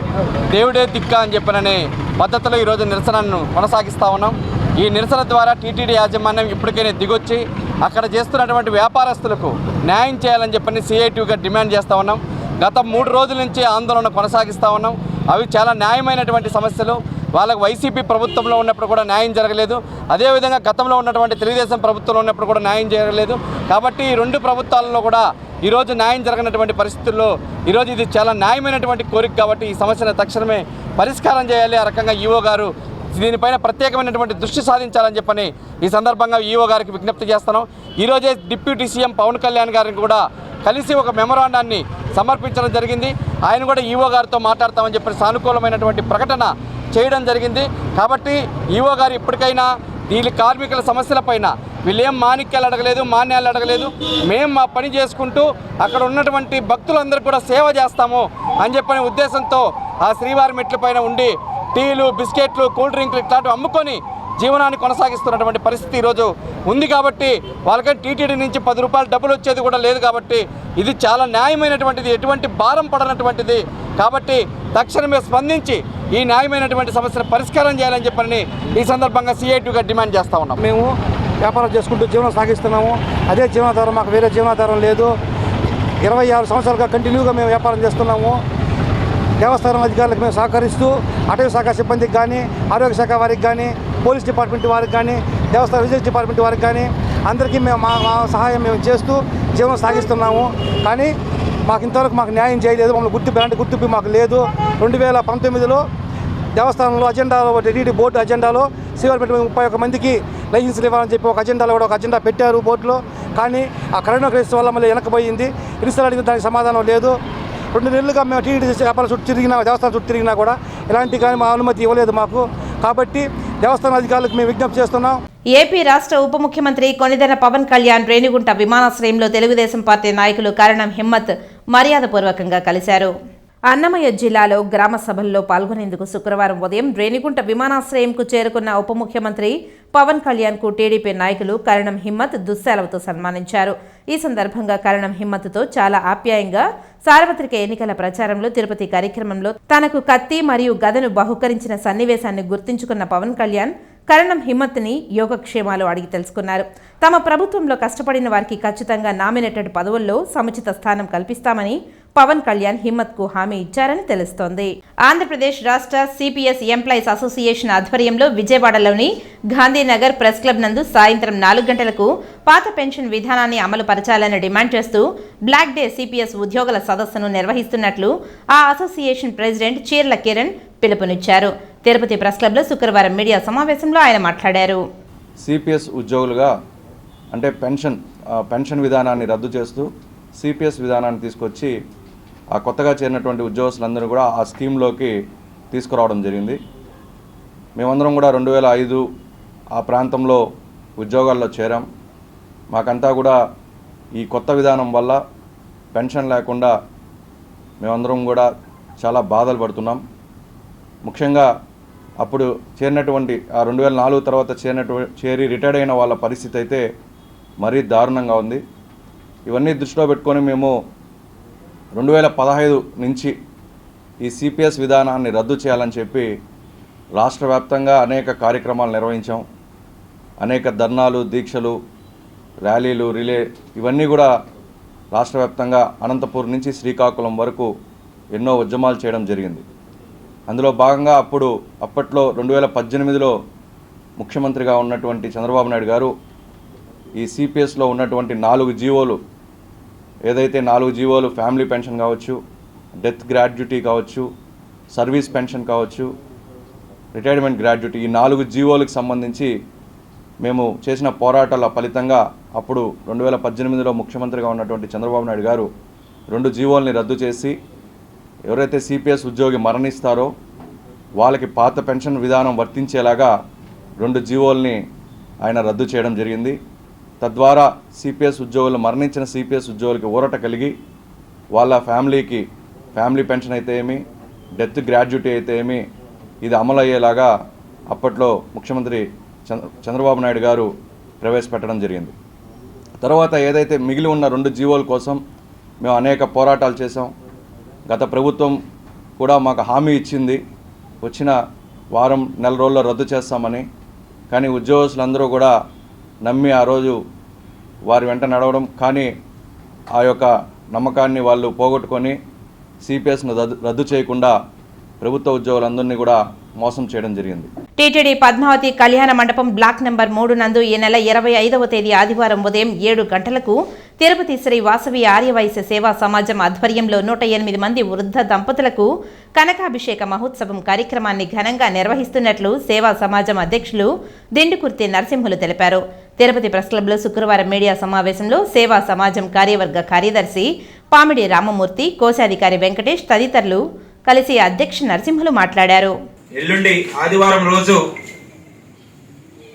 దేవుడే దిక్క అని చెప్పిననే పద్ధతిలో ఈరోజు నిరసనను కొనసాగిస్తూ ఉన్నాం. ఈ నిరసన ద్వారా టీటీడీ యాజమాన్యం ఇప్పటికైనా దిగొచ్చి అక్కడ చేస్తున్నటువంటి వ్యాపారస్తులకు న్యాయం చేయాలని చెప్పని సిఐటిగా డిమాండ్ చేస్తూ ఉన్నాం. గత 3 రోజుల నుంచి ఆందోళన కొనసాగిస్తూ ఉన్నాం. అవి చాలా న్యాయమైనటువంటి సమస్యలు. వాళ్ళకు వైసీపీ ప్రభుత్వంలో ఉన్నప్పుడు కూడా న్యాయం జరగలేదు. అదేవిధంగా గతంలో ఉన్నటువంటి తెలుగుదేశం ప్రభుత్వంలో ఉన్నప్పుడు కూడా న్యాయం జరగలేదు. కాబట్టి ఈ 2 ప్రభుత్వాలలో కూడా ఈరోజు న్యాయం జరగనటువంటి పరిస్థితుల్లో ఈరోజు ఇది చాలా న్యాయమైనటువంటి కోరిక. కాబట్టి ఈ సమస్యను తక్షణమే పరిష్కారం చేయాలి. ఆ రకంగా ఈఓ గారు దీనిపైన ప్రత్యేకమైనటువంటి దృష్టి సాధించాలని చెప్పని ఈ సందర్భంగా ఈఓ గారికి విజ్ఞప్తి చేస్తున్నాం. ఈరోజే డిప్యూటీ సీఎం పవన్ కళ్యాణ్ గారిని కూడా కలిసి ఒక మెమోరాండాన్ని సమర్పించడం జరిగింది. ఆయన కూడా ఈఓ గారితో మాట్లాడతామని చెప్పి సానుకూలమైనటువంటి ప్రకటన చేయడం జరిగింది. కాబట్టి ఈఓ గారు ఇప్పటికైనా వీళ్ళ కార్మికుల సమస్యలపైన వీళ్ళేం మాణిక్యాలు అడగలేదు, మాన్యాలు అడగలేదు. మేము మా పని చేసుకుంటూ అక్కడ ఉన్నటువంటి భక్తులందరికీ కూడా సేవ చేస్తాము అని చెప్పని ఉద్దేశంతో ఆ శ్రీవారి మెట్ల పైన ఉండి టీలు, బిస్కెట్లు, కూల్ డ్రింక్లు ఇట్లాంటివి అమ్ముకొని జీవనాన్ని కొనసాగిస్తున్నటువంటి పరిస్థితి ఈరోజు ఉంది. కాబట్టి వాళ్ళకి టీటీడీ నుంచి 10 రూపాయలు డబ్బులు వచ్చేది కూడా లేదు. కాబట్టి ఇది చాలా న్యాయమైనటువంటిది, ఎటువంటి భారం పడనటువంటిది. కాబట్టి తక్షణమే స్పందించి ఈ న్యాయమైనటువంటి సమస్యను పరిష్కారం చేయాలని చెప్పని ఈ సందర్భంగా సిఐటిగా డిమాండ్ చేస్తూ ఉన్నాం.
మేము వ్యాపారం చేసుకుంటూ జీవనం సాగిస్తున్నాము. అదే జీవనాధారం, మాకు వేరే జీవనాధారం లేదు. 26 సంవత్సరాలుగా కంటిన్యూగా మేము వ్యాపారం చేస్తున్నాము. దేవస్థానం అధికారులకు మేము సహకరిస్తూ అటవీ శాఖ సిబ్బందికి కానీ, ఆరోగ్య శాఖ వారికి కానీ, పోలీస్ డిపార్ట్మెంట్ వారికి కానీ, దేవస్థాన విజిలెన్స్ డిపార్ట్మెంట్ వారికి కానీ అందరికీ మేము మా సహాయం మేము చేస్తూ జీవనం సాగిస్తున్నాము. కానీ ఇంతవరకు న్యాయం చేయలేదు. మమ్మల్ని గుర్తింపు మాకు లేదు. 2019లో దేవస్థానంలో అజెండాలో, టీటీడీ బోర్డు అజెండాలో శ్రీవారిపేట 31 మందికి లైసెన్సులు ఇవ్వాలని చెప్పి ఒక అజెండా పెట్టారు బోర్డులో. కానీ ఆ కరోనా క్రైసిస్ వల్ల మళ్ళీ వెనకపోయింది. రిజిస్టర్ అడిగిన దానికి సమాధానం లేదు. 2 నెలలుగా మేము టీటీడీ వ్యాపారం చుట్టూ తిరిగినా, దేవస్థానం చుట్టూ తిరిగినా కూడా ఎలాంటి కానీ మా అనుమతి ఇవ్వలేదు మాకు. కాబట్టి దేవస్థాన అధికారులకు మేము విజ్ఞప్తి చేస్తున్నాం.
ఏపీ రాష్ట్ర ఉప ముఖ్యమంత్రి కొనిదెల పవన్ కళ్యాణ్ రేణిగుంట విమానాశ్రయంలో తెలుగుదేశం పార్టీ నాయకులు కరణం హిమ్మత్ మర్యాదపూర్వకంగా కలిశారు. అన్నమయ్య జిల్లాలో గ్రామ సభల్లో పాల్గొనేందుకు శుక్రవారం ఉదయం రేణిగుంట విమానాశ్రయంకు చేరుకున్న ఉప ముఖ్యమంత్రి పవన్ కళ్యాణ్కు టీడీపీ నాయకులు కరణం హిమ్మత్ దుస్సేలవతో సన్మానించారు. ఈ సందర్భంగా కరణం హిమ్మత్తో చాలా ఆప్యాయంగా సార్వత్రిక ఎన్నికల ప్రచారంలో తిరుపతి కార్యక్రమంలో తనకు కత్తి మరియు గదను బహుకరించిన సన్నివేశాన్ని గుర్తుంచుకున్న పవన్ కళ్యాణ్ కరణం హిమ్మత్ని యోగక్షేమాలు అడిగి తెలుసుకున్నారు. తమ ప్రభుత్వంలో కష్టపడిన వారికి ఖచ్చితంగా నామినేటెడ్ పదవుల్లో సముచిత స్థానం కల్పిస్తామని పవన్ కళ్యాణ్ హిమ్మత్కు హామీ ఇచ్చారని తెలుస్తోంది. ఆంధ్రప్రదేశ్ రాష్ట్ర సిపిఎస్ ఎంప్లాయీస్ అసోసియేషన్ ఆధ్వర్యంలో విజయవాడలోని గాంధీనగర్ ప్రెస్ క్లబ్ నందు సాయంత్రం 4 గంటలకు పాత పెన్షన్ విధానాన్ని అమలు పరచాలని డిమాండ్ చేస్తూ బ్లాక్ డే సిపిఎస్ ఉద్యోగుల సదస్సును నిర్వహిస్తున్నట్లు ఆ అసోసియేషన్ ప్రెసిడెంట్ చీర్ల కిరణ్ పిలుపునిచ్చారు. తిరుపతి ప్రెస్ క్లబ్లో శుక్రవారం మీడియా సమావేశంలో ఆయన మాట్లాడారు.
సిపిఎస్ ఉద్యోగులుగా అంటే పెన్షన్ విధానాన్ని రద్దు చేస్తూ సిపిఎస్ విధానాన్ని తీసుకొచ్చి ఆ కొత్తగా చేరినటువంటి ఉద్యోగస్తులందరూ కూడా ఆ స్కీమ్లోకి తీసుకురావడం జరిగింది. మేమందరం కూడా 2005 ఆ ప్రాంతంలో ఉద్యోగాల్లో చేరాం. మాకంతా కూడా ఈ కొత్త విధానం వల్ల పెన్షన్ లేకుండా మేమందరం కూడా చాలా బాధలు పడుతున్నాం. ముఖ్యంగా అప్పుడు చేరినటువంటి 2004 తర్వాత చేరి రిటైర్డ్ అయిన వాళ్ళ పరిస్థితి అయితే మరీ దారుణంగా ఉంది. ఇవన్నీ దృష్టిలో పెట్టుకొని మేము 2015 నుంచి ఈ సిపిఎస్ విధానాన్ని రద్దు చేయాలని చెప్పి రాష్ట్ర వ్యాప్తంగా అనేక కార్యక్రమాలు నిర్వహించాం. అనేక ధర్నాలు, దీక్షలు, ర్యాలీలు, రిలే ఇవన్నీ కూడా రాష్ట్ర వ్యాప్తంగా అనంతపూర్ నుంచి శ్రీకాకుళం వరకు ఎన్నో ఉద్యమాలు చేయడం జరిగింది. అందులో భాగంగా అప్పట్లో 2018లో ముఖ్యమంత్రిగా ఉన్నటువంటి చంద్రబాబు నాయుడు గారు ఈ సిపిఎస్లో ఉన్నటువంటి 4 జీవోలు ఏదైతే 4 జీవోలు ఫ్యామిలీ పెన్షన్ కావచ్చు, డెత్ గ్రాడ్యుటీ కావచ్చు, సర్వీస్ పెన్షన్ కావచ్చు, రిటైర్మెంట్ గ్రాడ్యుటీ, ఈ 4 జీవోలకు సంబంధించి మేము చేసిన పోరాటాల ఫలితంగా అప్పుడు 2018లో ముఖ్యమంత్రిగా ఉన్నటువంటి చంద్రబాబు నాయుడు గారు 2 జీవోల్ని రద్దు చేసి ఎవరైతే సిపిఎస్ ఉద్యోగి మరణిస్తారో వాళ్ళకి పాత పెన్షన్ విధానం వర్తించేలాగా 2 జీవోల్ని ఆయన రద్దు చేయడం జరిగింది. తద్వారా సిపిఎస్ ఉద్యోగులు మరణించిన సిపిఎస్ ఉద్యోగులకి ఊరట కలిగి వాళ్ళ ఫ్యామిలీ పెన్షన్ అయితే ఏమి, డెత్ గ్రాడ్యుటీ అయితే ఏమి ఇది అమలు అయ్యేలాగా అప్పట్లో ముఖ్యమంత్రి చంద్రబాబు నాయుడు గారు ప్రవేశపెట్టడం జరిగింది. తర్వాత ఏదైతే మిగిలి ఉన్న 2 జీవోల కోసం మేము అనేక పోరాటాలు చేసాం. గత ప్రభుత్వం కూడా మాకు హామీ ఇచ్చింది వచ్చిన వారం నెల రోజుల్లో రద్దు చేస్తామని. కానీ ఉద్యోగస్తులందరూ కూడా నమ్మి ఆ రోజు వారి వెంట నడవడం, కానీ ఆ యొక్క నమ్మకాన్ని వాళ్ళు పోగొట్టుకొని సిపిఎస్ను రద్దు చేయకుండా ప్రభుత్వ ఉద్యోగులందరినీ కూడా మోసం చేయడం జరిగింది.
టీటీడీ పద్మావతి కళ్యాణ మండపం బ్లాక్ నెంబర్ 3 నందు ఈ నెల 25వ తేదీ ఆదివారం ఉదయం 7 గంటలకు తిరుపతి శ్రీ వాసవి ఆర్యవైశ్య సేవా సమాజం ఆధ్వర్యంలో 108 మంది వృద్ధ దంపతులకు కనకాభిషేక మహోత్సవం కార్యక్రమాన్ని ఘనంగా నిర్వహిస్తున్నట్లు సేవా సమాజం అధ్యక్షులు దిండుకుర్తి నరసింహులు తెలిపారు. తిరుపతి ప్రెస్ క్లబ్లో శుక్రవారం మీడియా సమావేశంలో సేవా సమాజం కార్యవర్గ కార్యదర్శి పామిడి రామమూర్తి, కోశాధికారి వెంకటేష్ తదితరులు కలిసి అధ్యక్ష నరసింహులు మాట్లాడారు.
ఎల్లుండి ఆదివారం రోజు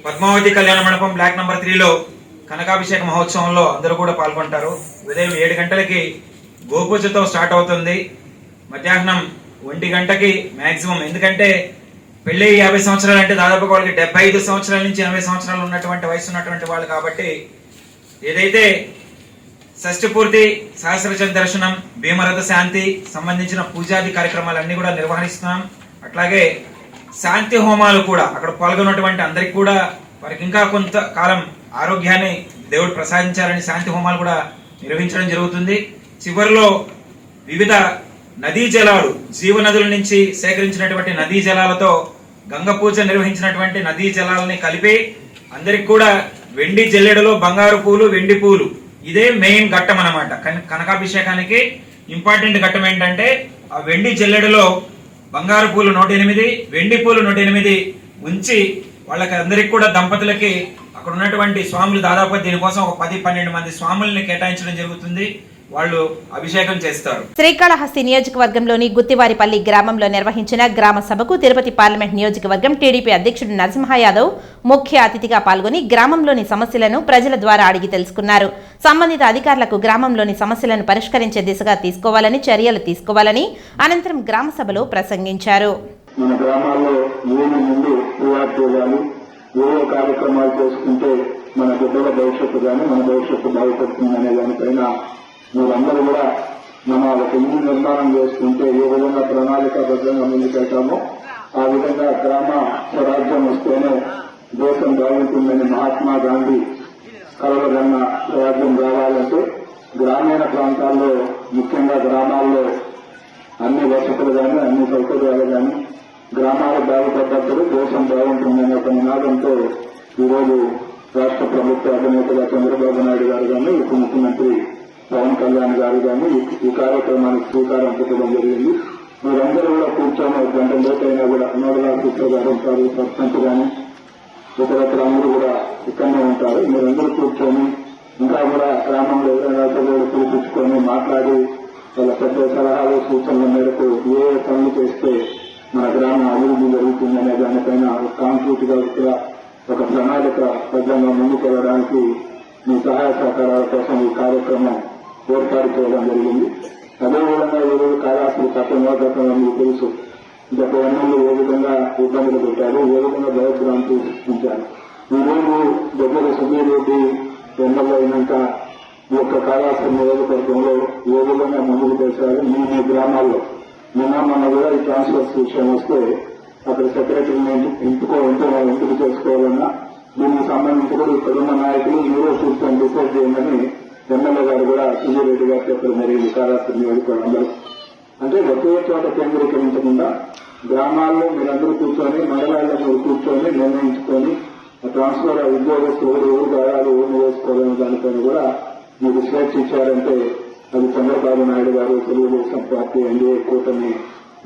పద్మావతి కళ్యాణ మండపం బ్లాక్ నంబర్ 3లో కనకాభిషేక మహోత్సవంలో అందరూ కూడా పాల్గొంటారు. ఉదయం 7 గంటలకి గోపూజతో స్టార్ట్ అవుతుంది. మధ్యాహ్నం 1 గంటకి మ్యాక్సిమం, ఎందుకంటే పెళ్ళి 50 సంవత్సరాలు అంటే దాదాపు వాళ్ళకి 75 సంవత్సరాల నుంచి 80 సంవత్సరాలు ఉన్నటువంటి వయసు ఉన్నటువంటి వాళ్ళు కాబట్టి ఏదైతే షష్ఠి పూర్తి, సహస్రచంద్ర దర్శనం, భీమరథ శాంతి సంబంధించిన పూజాది కార్యక్రమాలన్నీ కూడా నిర్వహిస్తున్నాం. అట్లాగే శాంతి హోమాలు కూడా అక్కడ పాల్గొన్నటువంటి అందరికి కూడా వారికి ఇంకా కొంతకాలం ఆరోగ్యాన్ని దేవుడు ప్రసాదించాలని శాంతి హోమాలు కూడా నిర్వహించడం జరుగుతుంది. చివరిలో వివిధ నదీ జలాలు, జీవనదుల నుంచి సేకరించినటువంటి నదీ జలాలతో గంగ పూజ నిర్వహించినటువంటి నదీ జలాలని కలిపి అందరికి కూడా వెండి జల్లెడలో బంగారు పూలు, వెండి పూలు, ఇదే మెయిన్ ఘట్టం అన్నమాట. కనకాభిషేకానికి ఇంపార్టెంట్ ఘట్టం ఏంటంటే ఆ వెండి జల్లెడలో బంగారు పూలు 108, వెండి పూలు 108 ఉంచి వాళ్ళకి అందరికి కూడా దంపతులకి అక్కడ ఉన్నటువంటి స్వాములు దాదాపు దీనికోసం ఒక 10-12 మంది స్వాముల్ని కేటాయించడం జరుగుతుంది. వాళ్ళు అభిషేకం చేస్తారు.
శ్రీకాళహస్తి నియోజకవర్గంలోని గుత్తివారిపల్లి గ్రామంలో నిర్వహించిన గ్రామ సభకు తిరుపతి పార్లమెంట్ నియోజకవర్గం టీడీపీ అధ్యక్షుడు నరసింహ యాదవ్ ముఖ్య అతిథిగా పాల్గొని గ్రామంలోని సమస్యలను ప్రజల ద్వారా అడిగి తెలుసుకున్నారు. సంబంధిత అధికారులకు గ్రామంలోని సమస్యలను పరిష్కరించే దిశగా చర్యలు తీసుకోవాలని అనంతరం గ్రామ సభలో ప్రసంగించారు.
మన గ్రామాల్లో ఏమి ముందు చేయాలి, ఏ కార్యక్రమాలు చేసుకుంటే మన బిడ్డల భవిష్యత్తు కానీ మన భవిష్యత్తు బాగుపడుతుంది అనే దానిపైన మీరందరూ కూడా మన ఒక ఇల్లు నిర్మాణం చేసుకుంటే ఏ విధంగా ప్రణాళికాబద్ధంగా ముందుకెళ్తామో ఆ విధంగా గ్రామ స్వరాజ్యం వస్తేనే దేశం బాగుంటుందని మహాత్మా గాంధీ కలలుగన్న స్వరాజ్యం రావాలంటే గ్రామీణ ప్రాంతాల్లో, ముఖ్యంగా గ్రామాల్లో అన్ని వసతులు కానీ అన్ని సౌకర్యాలు కానీ గ్రామాలు బాగుపడ్డప్పుడు దేశం బాగుంటుందనే ఒక నినాదంతో ఈరోజు రాష్ట్ర ప్రభుత్వ అధినేతగా చంద్రబాబు నాయుడు గారు కానీ ఉప ముఖ్యమంత్రి పవన్ కళ్యాణ్ గారు కానీ ఈ కార్యక్రమానికి శ్రీకారం చుట్టడం జరిగింది. మీరందరూ కూడా కూర్చొని 1 గంట లేటైనా కూడా నోడలా సూత్ర గారు ఉంటారు, సర్పంచ్ కానీ ఇతరత్ర అందరూ కూడా ఇక్కడనే ఉంటారు. మీరందరూ కూర్చొని ఇంకా కూడా గ్రామంలో ఎవరైనా పిలిపించుకొని మాట్లాడి వాళ్ళ పెద్ద సలహాలు సూచనల మేరకు ఏ పనులు చేస్తే మన గ్రామ అభివృద్ధి జరుగుతుందనే దానిపైన కాంక్రీట్ గా కూడా ఒక ప్రణాళిక బద్దంగా ముందుకు వెళ్ళడానికి మీ సహాయ సహకారాల కోసం ఈ కార్యక్రమం ఏర్పాటు చేయడం జరిగింది. అదేవిధంగా ఈరోజు కాళహస్తి పట్టణంలో గతంలో మీకు తెలుసు గత ఎన్నెళ్ళు ఏ విధంగా ఇబ్బందులు పెట్టారు, ఏ విధంగా భయభ్రాంతి సృష్టించారు. ఈరోజు దగ్గర సుధీరెడ్డి ఎమ్మెల్యే అయినాక ఈ యొక్క కాళహస్తి నియోజకవర్గంలో ఏ విధంగా ముందుకు చేశారు. మీ గ్రామాల్లో మొన్న కూడా ఈ ట్రాన్స్ఫర్స్ విషయం వస్తే అక్కడ సెక్రటరీని ఎంపిక చేసుకోవాలన్నా దీనికి సంబంధించి కూడా ఇక్కడున్న నాయకులు మీరే కూర్చొని డిసైడ్ చేయండి ఎమ్మెల్యే గారు కూడా సుధీరెడ్డి గారు చెప్పడం జరిగింది. కాళహస్తి నియోజకవర్గంలో అంటే ఒకే చోట కేంద్రీకరించకుండా గ్రామాల్లో మీరందరూ కూర్చొని మండలాల్లో మీరు కూర్చొని నిర్ణయించుకొని ట్రాన్స్ఫర్ ఉద్యోగస్తులు ఎవరు గాయాలు ఊరిని వేసుకోవాలనే దానిపైన కూడా మీరు స్వేచ్ఛ ఇచ్చారంటే అది చంద్రబాబు నాయుడు గారు తెలుగుదేశం పార్టీ ఎన్డీఏ కూటమి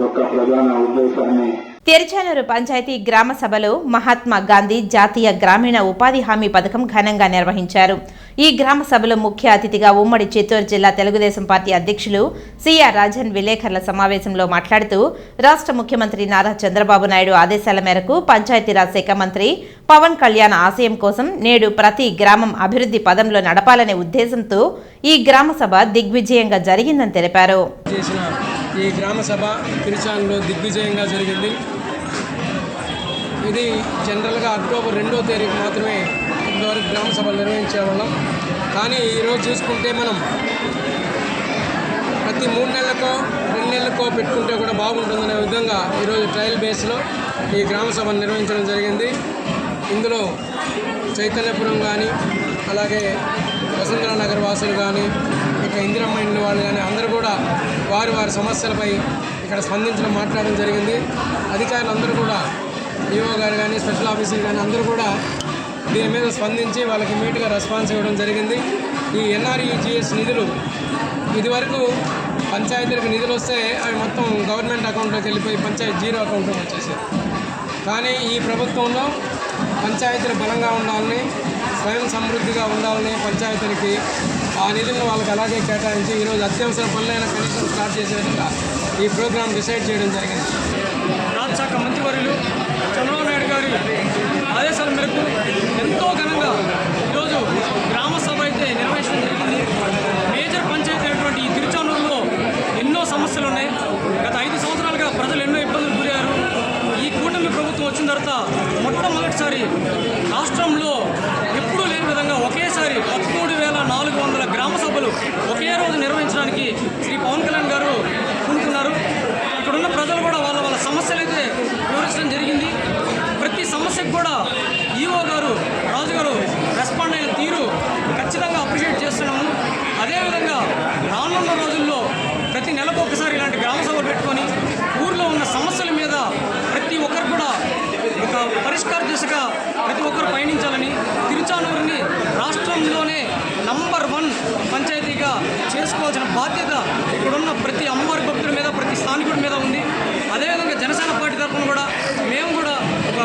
యొక్క ప్రధాన ఉద్దేశాన్ని.
తెరచానూరు పంచాయతీ గ్రామ సభలో మహాత్మా గాంధీ జాతీయ గ్రామీణ ఉపాధి హామీ పథకం ఘనంగా నిర్వహించారు. ఈ గ్రామ సభలో ముఖ్య అతిథిగా ఉమ్మడి చిత్తూరు జిల్లా తెలుగుదేశం పార్టీ అధ్యక్షులు సిఆర్ రాజన్ విలేకరుల సమావేశంలో మాట్లాడుతూ రాష్ట్ర ముఖ్యమంత్రి నారా చంద్రబాబు నాయుడు ఆదేశాల మేరకు పంచాయతీరాజ్ శాఖ మంత్రి పవన్ కళ్యాణ్ ఆశయం కోసం నేడు ప్రతి గ్రామం అభివృద్ధి పదంలో నడపాలనే ఉద్దేశంతో ఈ గ్రామ సభ దిగ్విజయంగా జరిగిందని తెలిపారు.
ఈ గ్రామ సభ తిరుచానూరులో దిగ్విజయంగా జరిగింది. ఇది జనరల్గా అక్టోబర్ 2వ తారీఖు మాత్రమే ఇంతవరకు గ్రామ సభలు నిర్వహించేవాళ్ళం. కానీ ఈరోజు చూసుకుంటే మనం ప్రతి 3 నెలలకో 2 నెలలకో పెట్టుకుంటే కూడా బాగుంటుందనే విధంగా ఈరోజు ట్రయల్ బేస్లో ఈ గ్రామ సభను నిర్వహించడం జరిగింది. ఇందులో చైతన్యపురం కానీ అలాగే వసుంధరా నగర్ వాసులు కానీ ఇక ఇందిరమ్మ ఇండ్ల వాళ్ళు కానీ అందరూ కూడా వారి వారి సమస్యలపై ఇక్కడ స్పందించడం మాట్లాడడం జరిగింది. అధికారులందరూ కూడా ఈఓ గారు కానీ స్పెషల్ ఆఫీసర్ కానీ అందరూ కూడా దీని మీద స్పందించి వాళ్ళకి ఇమీడియట్గా రెస్పాన్స్ ఇవ్వడం జరిగింది. ఈ ఎన్ఆర్ఈజీఎస్ నిధులు ఇదివరకు పంచాయతీలకు నిధులు వస్తే అవి మొత్తం గవర్నమెంట్ అకౌంట్లోకి వెళ్ళిపోయి పంచాయతీ జీరో అకౌంట్లోకి వచ్చేసాయి. కానీ ఈ ప్రభుత్వంలో పంచాయతీలు బలంగా ఉండాలని, స్వయం సమృద్ధిగా ఉండాలని పంచాయతీలకి ఆ నిధులను వాళ్ళకి అలాగే కేటాయించి ఈరోజు అత్యవసర పనులైన కనీసం స్టార్ట్ చేసే విధంగా ఈ ప్రోగ్రాం డిసైడ్ చేయడం జరిగింది. రాజ్యశాఖ మంత్రివర్యులు చంద్రబాబు నాయుడు గారి ఆదేశాల మేరకు ఎంతో ఘనంగా ఈరోజు గ్రామ సభ అయితే నిర్వహించడం జరిగింది. మేజర్ పంచాయతీ అయినటువంటి ఈ తిరుచానూరులో ఎన్నో సమస్యలు ఉన్నాయి. గత 5 సంవత్సరాలుగా ప్రజలు ఎన్నో ఇబ్బందులు గురయ్యారు. ఈ కూటమి ప్రభుత్వం వచ్చిన తర్వాత మొట్టమొదటిసారి రాష్ట్రంలో ఎప్పుడూ లేని విధంగా ఒకేసారి 13,400 గ్రామ సభలు ఒకే రోజు నిర్వహించడానికి శ్రీ పవన్ కళ్యాణ్ గారు పూనుకున్నారు. ఇక్కడున్న ప్రజలు కూడా వాళ్ళ సమస్యలు అయితే వివరించడం జరిగింది. ప్రతి సమస్యకు కూడా ఈఓ గారు రాజు గారు రెస్పాండ్ అయిన తీరు ఖచ్చితంగా అప్రిషియేట్ చేస్తున్నాము. అదేవిధంగా రానున్న రోజుల్లో ప్రతి నెలకు ఒకసారి ఇలాంటి గ్రామ సభలు పెట్టుకొని ఊర్లో ఉన్న సమస్యల మీద ప్రతి ఒక్కరు కూడా ఒక పరిష్కార దిశగా ప్రతి ఒక్కరు పయనించాలని, తిరుచానూరుని రాష్ట్రంలోనే నంబర్ 1 పంచాయతీగా చేసుకోవాల్సిన బాధ్యత ఇక్కడున్న ప్రతి అమ్మవారి భక్తుల మీద, ప్రతి స్థానికుడి మీద ఉంది. అదేవిధంగా జనసేన పార్టీ తరఫున కూడా మేము కూడా ఒక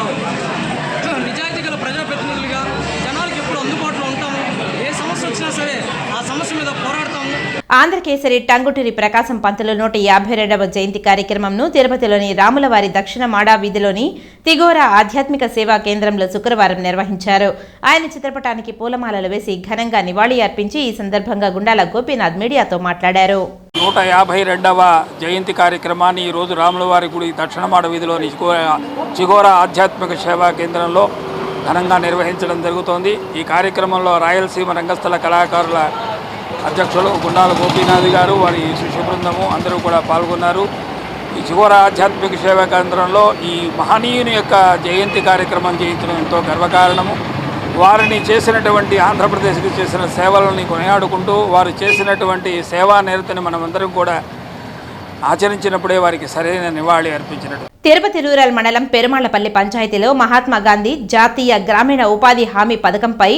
నిజాయితీ గల ప్రజాప్రతినిధులుగా జనాలకు ఎప్పుడు అందుబాటులో ఉంటాము. ఏ సమస్య వచ్చినా సరే ఆ సమస్య మీద పోరాడతాము.
ఆంధ్రకేసరి టంగుటూరి ప్రకాశం పంతులు 152వ జయంతి కార్యక్రమంను తిరుపతిలోని రాములవారి దక్షిణ మాడా వీధిలోని తిగోరా ఆధ్యాత్మిక సేవా కేంద్రంలో శుక్రవారం నిర్వహించారు. ఆయన చిత్రపటానికి పూలమాలలు వేసి ఘనంగా నివాళి అర్పించి ఈ సందర్భంగా గుండాల గోపీనాథ్ మీడియాతో మాట్లాడారు.
152వ జయంతి కార్యక్రమాన్ని ఈరోజు రాములవారి గుడి దక్షిణమాడ వీధిలోని చిగోరా ఆధ్యాత్మిక సేవా కేంద్రంలో ఘనంగా నిర్వహించడం జరుగుతోంది. ఈ కార్యక్రమంలో రాయలసీమ రంగస్థల కళాకారుల అధ్యక్షులు గుండాల గోపీనాథ్ గారు, వారి శిష్య బృందము అందరూ కూడా పాల్గొన్నారు. ఈ చిగోరా ఆధ్యాత్మిక సేవా కేంద్రంలో ఈ మహనీయుని యొక్క జయంతి కార్యక్రమం చేయించడం ఎంతో గర్వకారణము. వారిని చేసినటువంటి ఆంధ్రప్రదేశ్కి చేసిన సేవలని కొనియాడుకుంటూ వారు చేసినటువంటి సేవా నిరతిని మనమందరం కూడా ఆచరించినప్పుడే వారికి సరైన నివాళి అర్పించినట్టు.
తిరుపతి రూరల్ మండలం పెరుమాళ్లపల్లి పంచాయతీలో మహాత్మా గాంధీ జాతీయ గ్రామీణ ఉపాధి హామీ పథకంపై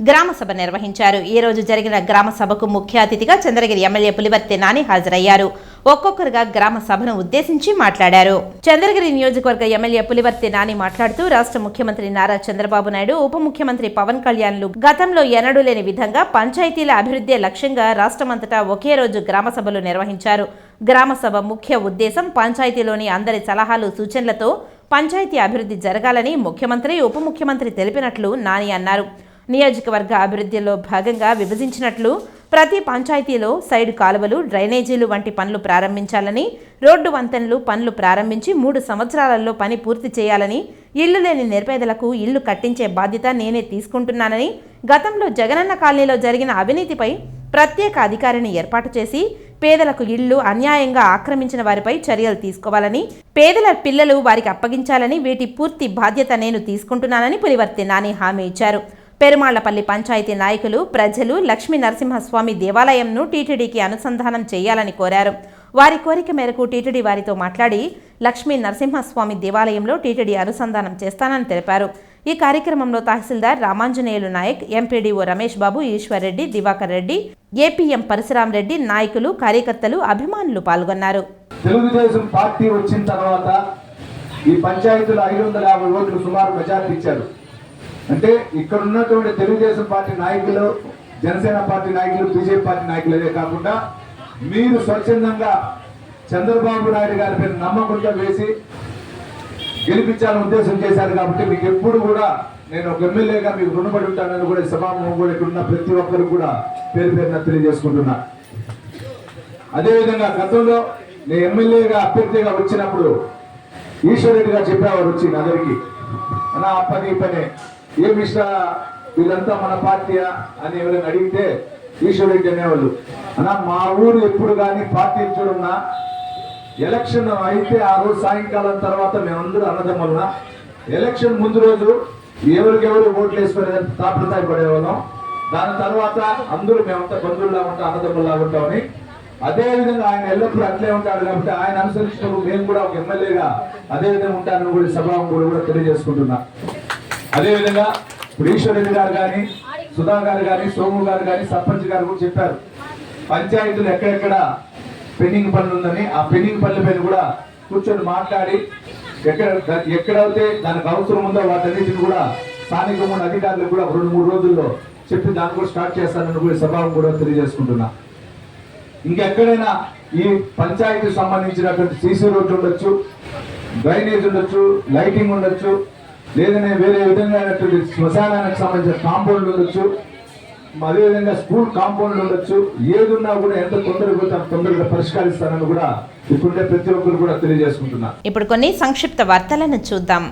గ్రామ సభ నిర్వహించారు. ఈ రోజు జరిగిన గ్రామ సభకు ముఖ్య అతిథిగా చంద్రగిరి ఎమ్మెల్యే పులివర్తి నాని హాజరయ్యారు. ఒక్కొక్కరుగా గ్రామ సభను ఉద్దేశించి మాట్లాడారు. చంద్రగిరి నియోజకవర్గ ఎమ్మెల్యే పులివర్తి నాని మాట్లాడుతూ రాష్ట్ర ముఖ్యమంత్రి నారా చంద్రబాబు నాయుడు, ఉప ముఖ్యమంత్రి పవన్ కళ్యాణ్లు గతంలో ఎన్నడూ లేని విధంగా పంచాయతీల అభివృద్ధి లక్ష్యంగా రాష్ట్రమంతటా ఒకే రోజు గ్రామ సభలు నిర్వహించారు. గ్రామ సభ ముఖ్య ఉద్దేశం పంచాయతీలోని అందరి సలహాలు సూచనలతో పంచాయతీ అభివృద్ధి జరగాలని ముఖ్యమంత్రి, ఉప ముఖ్యమంత్రి తెలిపినట్లు నాని అన్నారు. నియోజకవర్గ అభివృద్ధిలో భాగంగా విభజించినట్లు ప్రతి పంచాయతీలో సైడ్ కాలువలు, డ్రైనేజీలు వంటి పనులు ప్రారంభించాలని, రోడ్డు వంతెనలు పనులు ప్రారంభించి 3 సంవత్సరాలలో పని పూర్తి చేయాలని, ఇల్లు లేని నిరుపేదలకు ఇల్లు కట్టించే బాధ్యత నేనే తీసుకుంటున్నానని, గతంలో జగనన్న కాలనీలో జరిగిన అవినీతిపై ప్రత్యేక అధికారిని ఏర్పాటు చేసి పేదలకు ఇళ్లు అన్యాయంగా ఆక్రమించిన వారిపై చర్యలు తీసుకోవాలని, పేదల పిల్లలు వారికి అప్పగించాలని, వీటి పూర్తి బాధ్యత నేను తీసుకుంటున్నానని పులివర్తి నాని హామీ ఇచ్చారు. పెరుమాళ్లపల్లి పంచాయతీ నాయకులు, ప్రజలు లక్ష్మీ నరసింహస్వామి దేవాలయంను టీటీడీకి అనుసంధానం చేయాలని కోరారు. వారి కోరిక మేరకు టీటీడీ వారితో మాట్లాడి లక్ష్మీ నరసింహస్వామి దేవాలయంలో టీటీడీ అనుసంధానం చేస్తానని తెలిపారు. ఈ కార్యక్రమంలో తహసీల్దార్ రామాంజనేయులు నాయక్, ఎంపీడీఓ రమేష్ బాబు, ఈశ్వర్ రెడ్డి, దివాకర్ రెడ్డి, ఏపీఎం పరశురాం రెడ్డి, నాయకులు, కార్యకర్తలు, అభిమానులు పాల్గొన్నారు.
తెలుగుదేశం పార్టీ వచ్చిన తర్వాత ఈ పంచాయతీలు 550 ఓట్లు సుమారు మెజార్టీ ఇచ్చారు. అంటే ఇక్కడ ఉన్నటువంటి తెలుగుదేశం పార్టీ నాయకులు, జనసేన పార్టీ నాయకులు, బీజేపీ పార్టీ నాయకులే కాకుండా మీరు స్వచ్ఛందంగా చంద్రబాబు నాయుడు గారి పేరు నమ్మకంతో వేసి గెలిపించాలని ఉద్దేశం చేశారు. కాబట్టి మీకు ఎప్పుడు కూడా నేను ఒక ఎమ్మెల్యేగా మీకు రుణపడి ఉంటానని కూడా సభాముఖం కూడా ఇక్కడ ఉన్న ప్రతి ఒక్కరు కూడా పేరు పేరున తెలియజేసుకుంటున్నా. అదేవిధంగా గతంలో నేను ఎమ్మెల్యేగా అభ్యర్థిగా వచ్చినప్పుడు ఈశ్వర్ రెడ్డి గారు చెప్పేవారు వచ్చి అందరికి, అన్న పనే ఏమి వీళ్ళంతా మన పార్టీయా అని ఎవరైనా అడిగితే ఈశ్వర్ రెడ్డి అనేవాళ్ళు, అన్న మా ఊరు ఎప్పుడు కానీ పార్టీ చూడన్నా ఎలక్షన్ అయితే ఆ రోజు సాయంకాలం తర్వాత మేమందరూ అన్నదమ్ములున్నా, ఎలక్షన్ ముందు రోజు ఎవరికెవరు ఓట్లు వేసుకునే తాపత్రయ పడేవాళ్ళం, దాని తర్వాత అందరూ మేమంతా బంధువుల్లా ఉంటాం, అన్నదమ్ముల్లా ఉంటామని. అదేవిధంగా ఆయన ఎల్లప్పుడూ అట్లే ఉంటాడు. కాబట్టి ఆయన అనుసరించినప్పుడు మేము కూడా ఒక ఎమ్మెల్యేగా అదేవిధంగా ఉంటానని కూడా సభాముఖులు కూడా తెలియజేసుకుంటున్నా. అదేవిధంగా ఇప్పుడు ఈశ్వర్ రెడ్డి గారు కానీ, సుధా గారు కానీ, సోము గారు కానీ, సర్పంచ్ గారు కూడా చెప్పారు పంచాయతీలు ఎక్కడెక్కడ పెండింగ్ పనులు ఉందని. ఆ పెండింగ్ పనుల పైన కూడా కూర్చొని మాట్లాడి ఎక్కడైతే దానికి అవసరం ఉందో వాటన్నిటిని కూడా స్థానికంగా ఉన్న అధికారులకు కూడా 2-3 రోజుల్లో చెప్పి దాన్ని కూడా స్టార్ట్ చేస్తానని కూడా సభాముఖులు కూడా తెలియజేసుకుంటున్నా. ఇంకెక్కడైనా ఈ పంచాయతీ సంబంధించినటువంటి సీసీ రోడ్లు ఉండొచ్చు, డ్రైనేజ్ ఉండొచ్చు, లైటింగ్ ఉండొచ్చు, లేదనే వేరే విధంగా శ్మశానానికి సంబంధించిన కాంపౌండ్లు ఉండొచ్చు, అదేవిధంగా స్కూల్ కాంపౌండ్లు ఉండొచ్చు. ఏదున్నా కూడా ఎంత తొందరగా పరిష్కరిస్తానని కూడా ఇప్పుడే ప్రతి ఒక్కరు కూడా తెలియజేసుకుంటున్నా.
ఇప్పుడు కొన్ని సంక్షిప్త వార్తలను చూద్దాం.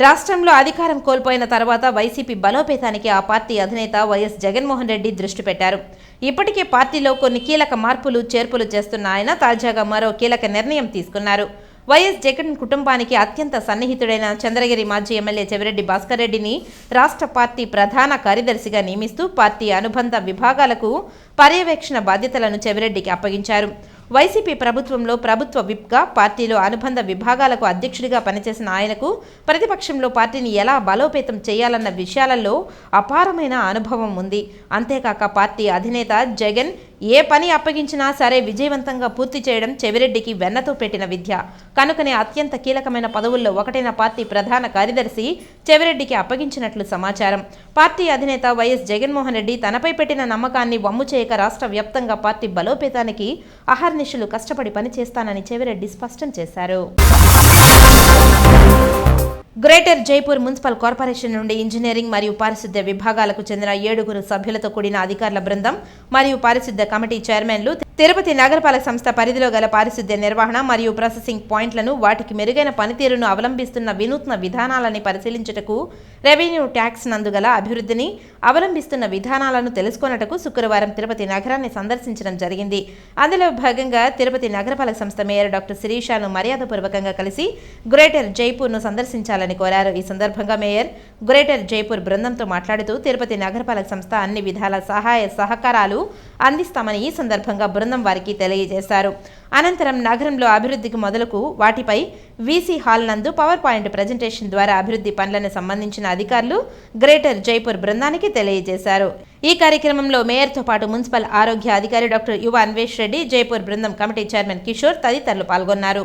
రాష్ట్రంలో అధికారం కోల్పోయిన తర్వాత వైసీపీ బలోపేతానికి ఆ పార్టీ అధినేత వైఎస్ జగన్మోహన్ రెడ్డి దృష్టి పెట్టారు. ఇప్పటికే పార్టీలో కొన్ని కీలక మార్పులు చేర్పులు చేస్తున్న ఆయన తాజాగా మరో కీలక నిర్ణయం తీసుకున్నారు. వైఎస్ జగన్ కుటుంబానికి అత్యంత సన్నిహితుడైన చంద్రగిరి మాజీ ఎమ్మెల్యే చెవిరెడ్డి భాస్కర్ రెడ్డిని రాష్ట్ర పార్టీ ప్రధాన కార్యదర్శిగా నియమిస్తూ పార్టీ అనుబంధ విభాగాలకు పర్యవేక్షణ బాధ్యతలను చెవిరెడ్డికి అప్పగించారు. వైసీపీ ప్రభుత్వంలో ప్రభుత్వ విప్గా, పార్టీలో అనుబంధ విభాగాలకు అధ్యక్షుడిగా పనిచేసిన ఆయనకు ప్రతిపక్షంలో పార్టీని ఎలా బలోపేతం చేయాలన్న విషయాలలో అపారమైన అనుభవం ఉంది. అంతేకాక పార్టీ అధినేత జగన్ ఏ పని అప్పగించినా సరే విజయవంతంగా పూర్తి చేయడం చెవిరెడ్డికి వెన్నతో పెట్టిన విద్య. కనుకనే అత్యంత కీలకమైన పదవుల్లో ఒకటైన పార్టీ ప్రధాన కార్యదర్శి చెవిరెడ్డికి అప్పగించినట్లు సమాచారం. పార్టీ అధినేత వైఎస్ జగన్మోహన్ రెడ్డి తనపై పెట్టిన నమ్మకాన్ని వమ్ము చేయక రాష్ట్ర వ్యాప్తంగా పార్టీ బలోపేతానికి అహర్నిశలు కష్టపడి పనిచేస్తానని చెవిరెడ్డి స్పష్టం చేశారు. గ్రేటర్ జైపూర్ మున్సిపల్ కార్పొరేషన్ నుండి ఇంజనీరింగ్ మరియు పారిశుద్ధ్య విభాగాలకు చెందిన 7 సభ్యులతో కూడిన అధికారుల బృందం మరియు పారిశుద్ధ్య కమిటీ చైర్మన్లు తిరుపతి నగరపాలక సంస్థ పరిధిలో గల పారిశుద్ధ్య నిర్వహణ మరియు ప్రాసెసింగ్ పాయింట్లను, వాటికి మెరుగైన పనితీరును అవలంబిస్తున్న వినూత్న విధానాలని పరిశీలించుటకు, రెవెన్యూ ట్యాక్స్ నందుగల అభివృద్ధిని అవలంబిస్తున్న విధానాలను తెలుసుకొనుటకు శుక్రవారం తిరుపతి నగరాన్ని సందర్శించడం జరిగింది. అందులో భాగంగా తిరుపతి నగరపాలక సంస్థ మేయర్ డాక్టర్ శిరీషాను మర్యాదపూర్వకంగా కలిసి గ్రేటర్ జైపూర్ను సందర్శించాలని కోరారు. ఈ సందర్భంగా మేయర్ గ్రేటర్ జైపూర్ బృందంతో మాట్లాడుతూ తిరుపతి నగరపాలక సంస్థ అన్ని విధాల సహాయ సహకారాలు అందిస్తామని ఈ సందర్భంగా బృందం వారికి తెలియజేశారు. అనంతరం నగరంలో అభివృద్ధికి మొదలుకు వాటిపై వీసీ హాల్ నందు పవర్ పాయింట్ ప్రజెంటేషన్ ద్వారా అభివృద్ధి పనులకు సంబంధించిన అధికారులు గ్రేటర్ జైపూర్ బృందానికి తెలియజేశారు. ఈ కార్యక్రమంలో మేయర్తో పాటు మున్సిపల్ ఆరోగ్య అధికారి డాక్టర్ యువ అన్వేష్ రెడ్డి, జైపూర్ బృందం కమిటీ చైర్మన్ కిషోర్ తదితరులు పాల్గొన్నారు.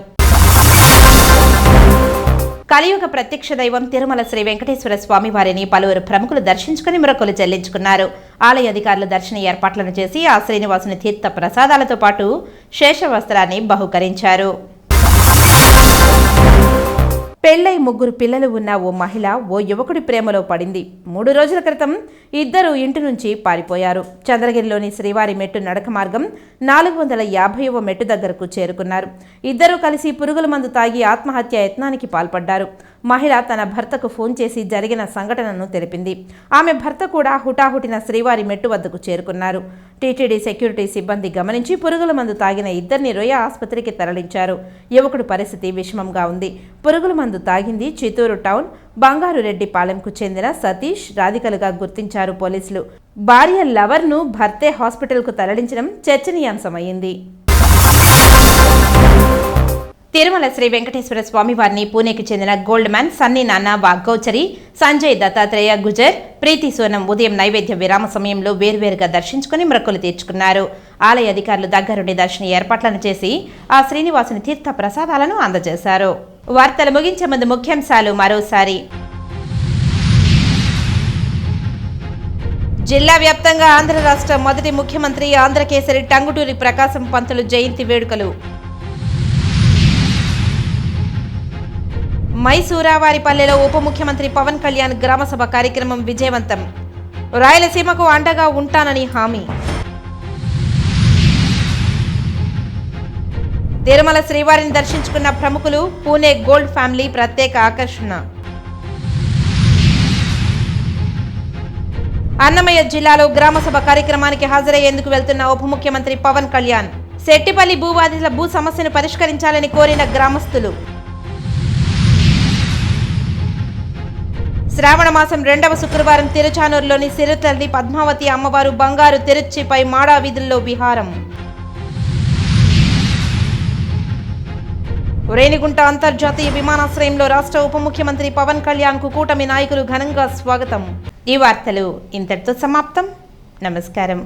కలియుగ ప్రత్యక్ష దైవం తిరుమల శ్రీ వెంకటేశ్వర స్వామి వారిని పలువురు ప్రముఖులు దర్శించుకుని మొక్కులు చెల్లించుకున్నారు. ఆలయ అధికారులు దర్శన ఏర్పాట్లను చేసి ఆ శ్రీనివాసుని తీర్థ ప్రసాదాలతో పాటు శేషవస్త్రాన్ని బహుకరించారు. పెళ్లై 3 పిల్లలు ఉన్న ఓ మహిళ ఓ యువకుడి ప్రేమలో పడింది. 3 రోజుల క్రితం ఇద్దరు ఇంటి నుంచి పారిపోయారు. చంద్రగిరిలోని శ్రీవారి మెట్టు నడక మార్గం 450వ మెట్టు దగ్గరకు చేరుకున్నారు. ఇద్దరూ కలిసి పురుగుల మందు తాగి ఆత్మహత్య యత్నానికి పాల్పడ్డారు. మహిళ తన భర్తకు ఫోన్ చేసి జరిగిన సంఘటనను తెలిపింది. ఆమె భర్త కూడా హుటాహుటిన శ్రీవారి మెట్టు వద్దకు చేరుకున్నారు. టీటీడీ సెక్యూరిటీ సిబ్బంది గమనించి పురుగుల మందు తాగిన ఇద్దరిని రొయ్య ఆసుపత్రికి తరలించారు. యువకుడి పరిస్థితి విషమంగా ఉంది. పురుగుల మందు తాగింది చిత్తూరు టౌన్ బంగారురెడ్డిపాలెంకు చెందిన సతీష్, రాధికలుగా గుర్తించారు పోలీసులు. భార్య లవర్ను భర్తే హాస్పిటల్కు తరలించడం చర్చనీయాంశమైంది. తిరుమల శ్రీ వెంకటేశ్వర స్వామివారిని పూణేకి చెందిన గోల్డ్ మ్యాన్ సన్నీ నాన్న వాగ్గౌచరి, సంజయ్ దత్తాత్రేయ గుజర్, ప్రీతి సోనం ఉదయం నైవేద్య విరామ సమయంలో వేర్వేరుగా దర్శించుకుని మొక్కులు తీర్చుకున్నారు. ఆలయ అధికారులు దగ్గరుండి దర్శన ఏర్పాట్లను చేసి ఆ శ్రీనివాసుని తీర్థ ప్రసాదాలను అందజేశారు. వార్తలు ముగించే ముందు ముఖ్యాంశాలు మరోసారి. జిల్లా వ్యాప్తంగా ఆంధ్ర రాష్ట్ర మొదటి ముఖ్యమంత్రి ఆంధ్రకేసరి టంగుటూరి ప్రకాశం పంతులు జయంతి వేడుకలు. మైసూరావారిపల్లెలో ఉప ముఖ్యమంత్రి పవన్ కళ్యాణ్ గ్రామసభ కార్యక్రమం విజయవంతం. రాయలసీమకు అండగా ఉంటానని హామీ. తిరుమల శ్రీవారిని దర్శించుకున్న ప్రముఖులు, పూణే గోల్డ్ ఫ్యామిలీ ప్రత్యేక ఆకర్షణ. అన్నమయ్య జిల్లాలో గ్రామసభ కార్యక్రమానికి హాజరయ్యేందుకు వెళ్తున్న ఉప ముఖ్యమంత్రి పవన్ కళ్యాణ్. శెట్టిపల్లి భూబాధితుల భూ సమస్యను పరిష్కరించాలని కోరిన గ్రామస్తులు. శ్రావణ మాసం 2వ శుక్రవారం తిరుచానూరులోని సిరుతల్లి పద్మావతి అమ్మవారు బంగారు తిరుచిపై మాడా వీధుల్లో విహారం. రేణిగుంట అంతర్జాతీయ విమానాశ్రయంలో రాష్ట్ర ఉప ముఖ్యమంత్రి పవన్ కళ్యాణ్ కు కూటమి నాయకులు ఘనంగా స్వాగతం. ఈ వార్తలు ఇంతటితో సమాప్తం. నమస్కారం.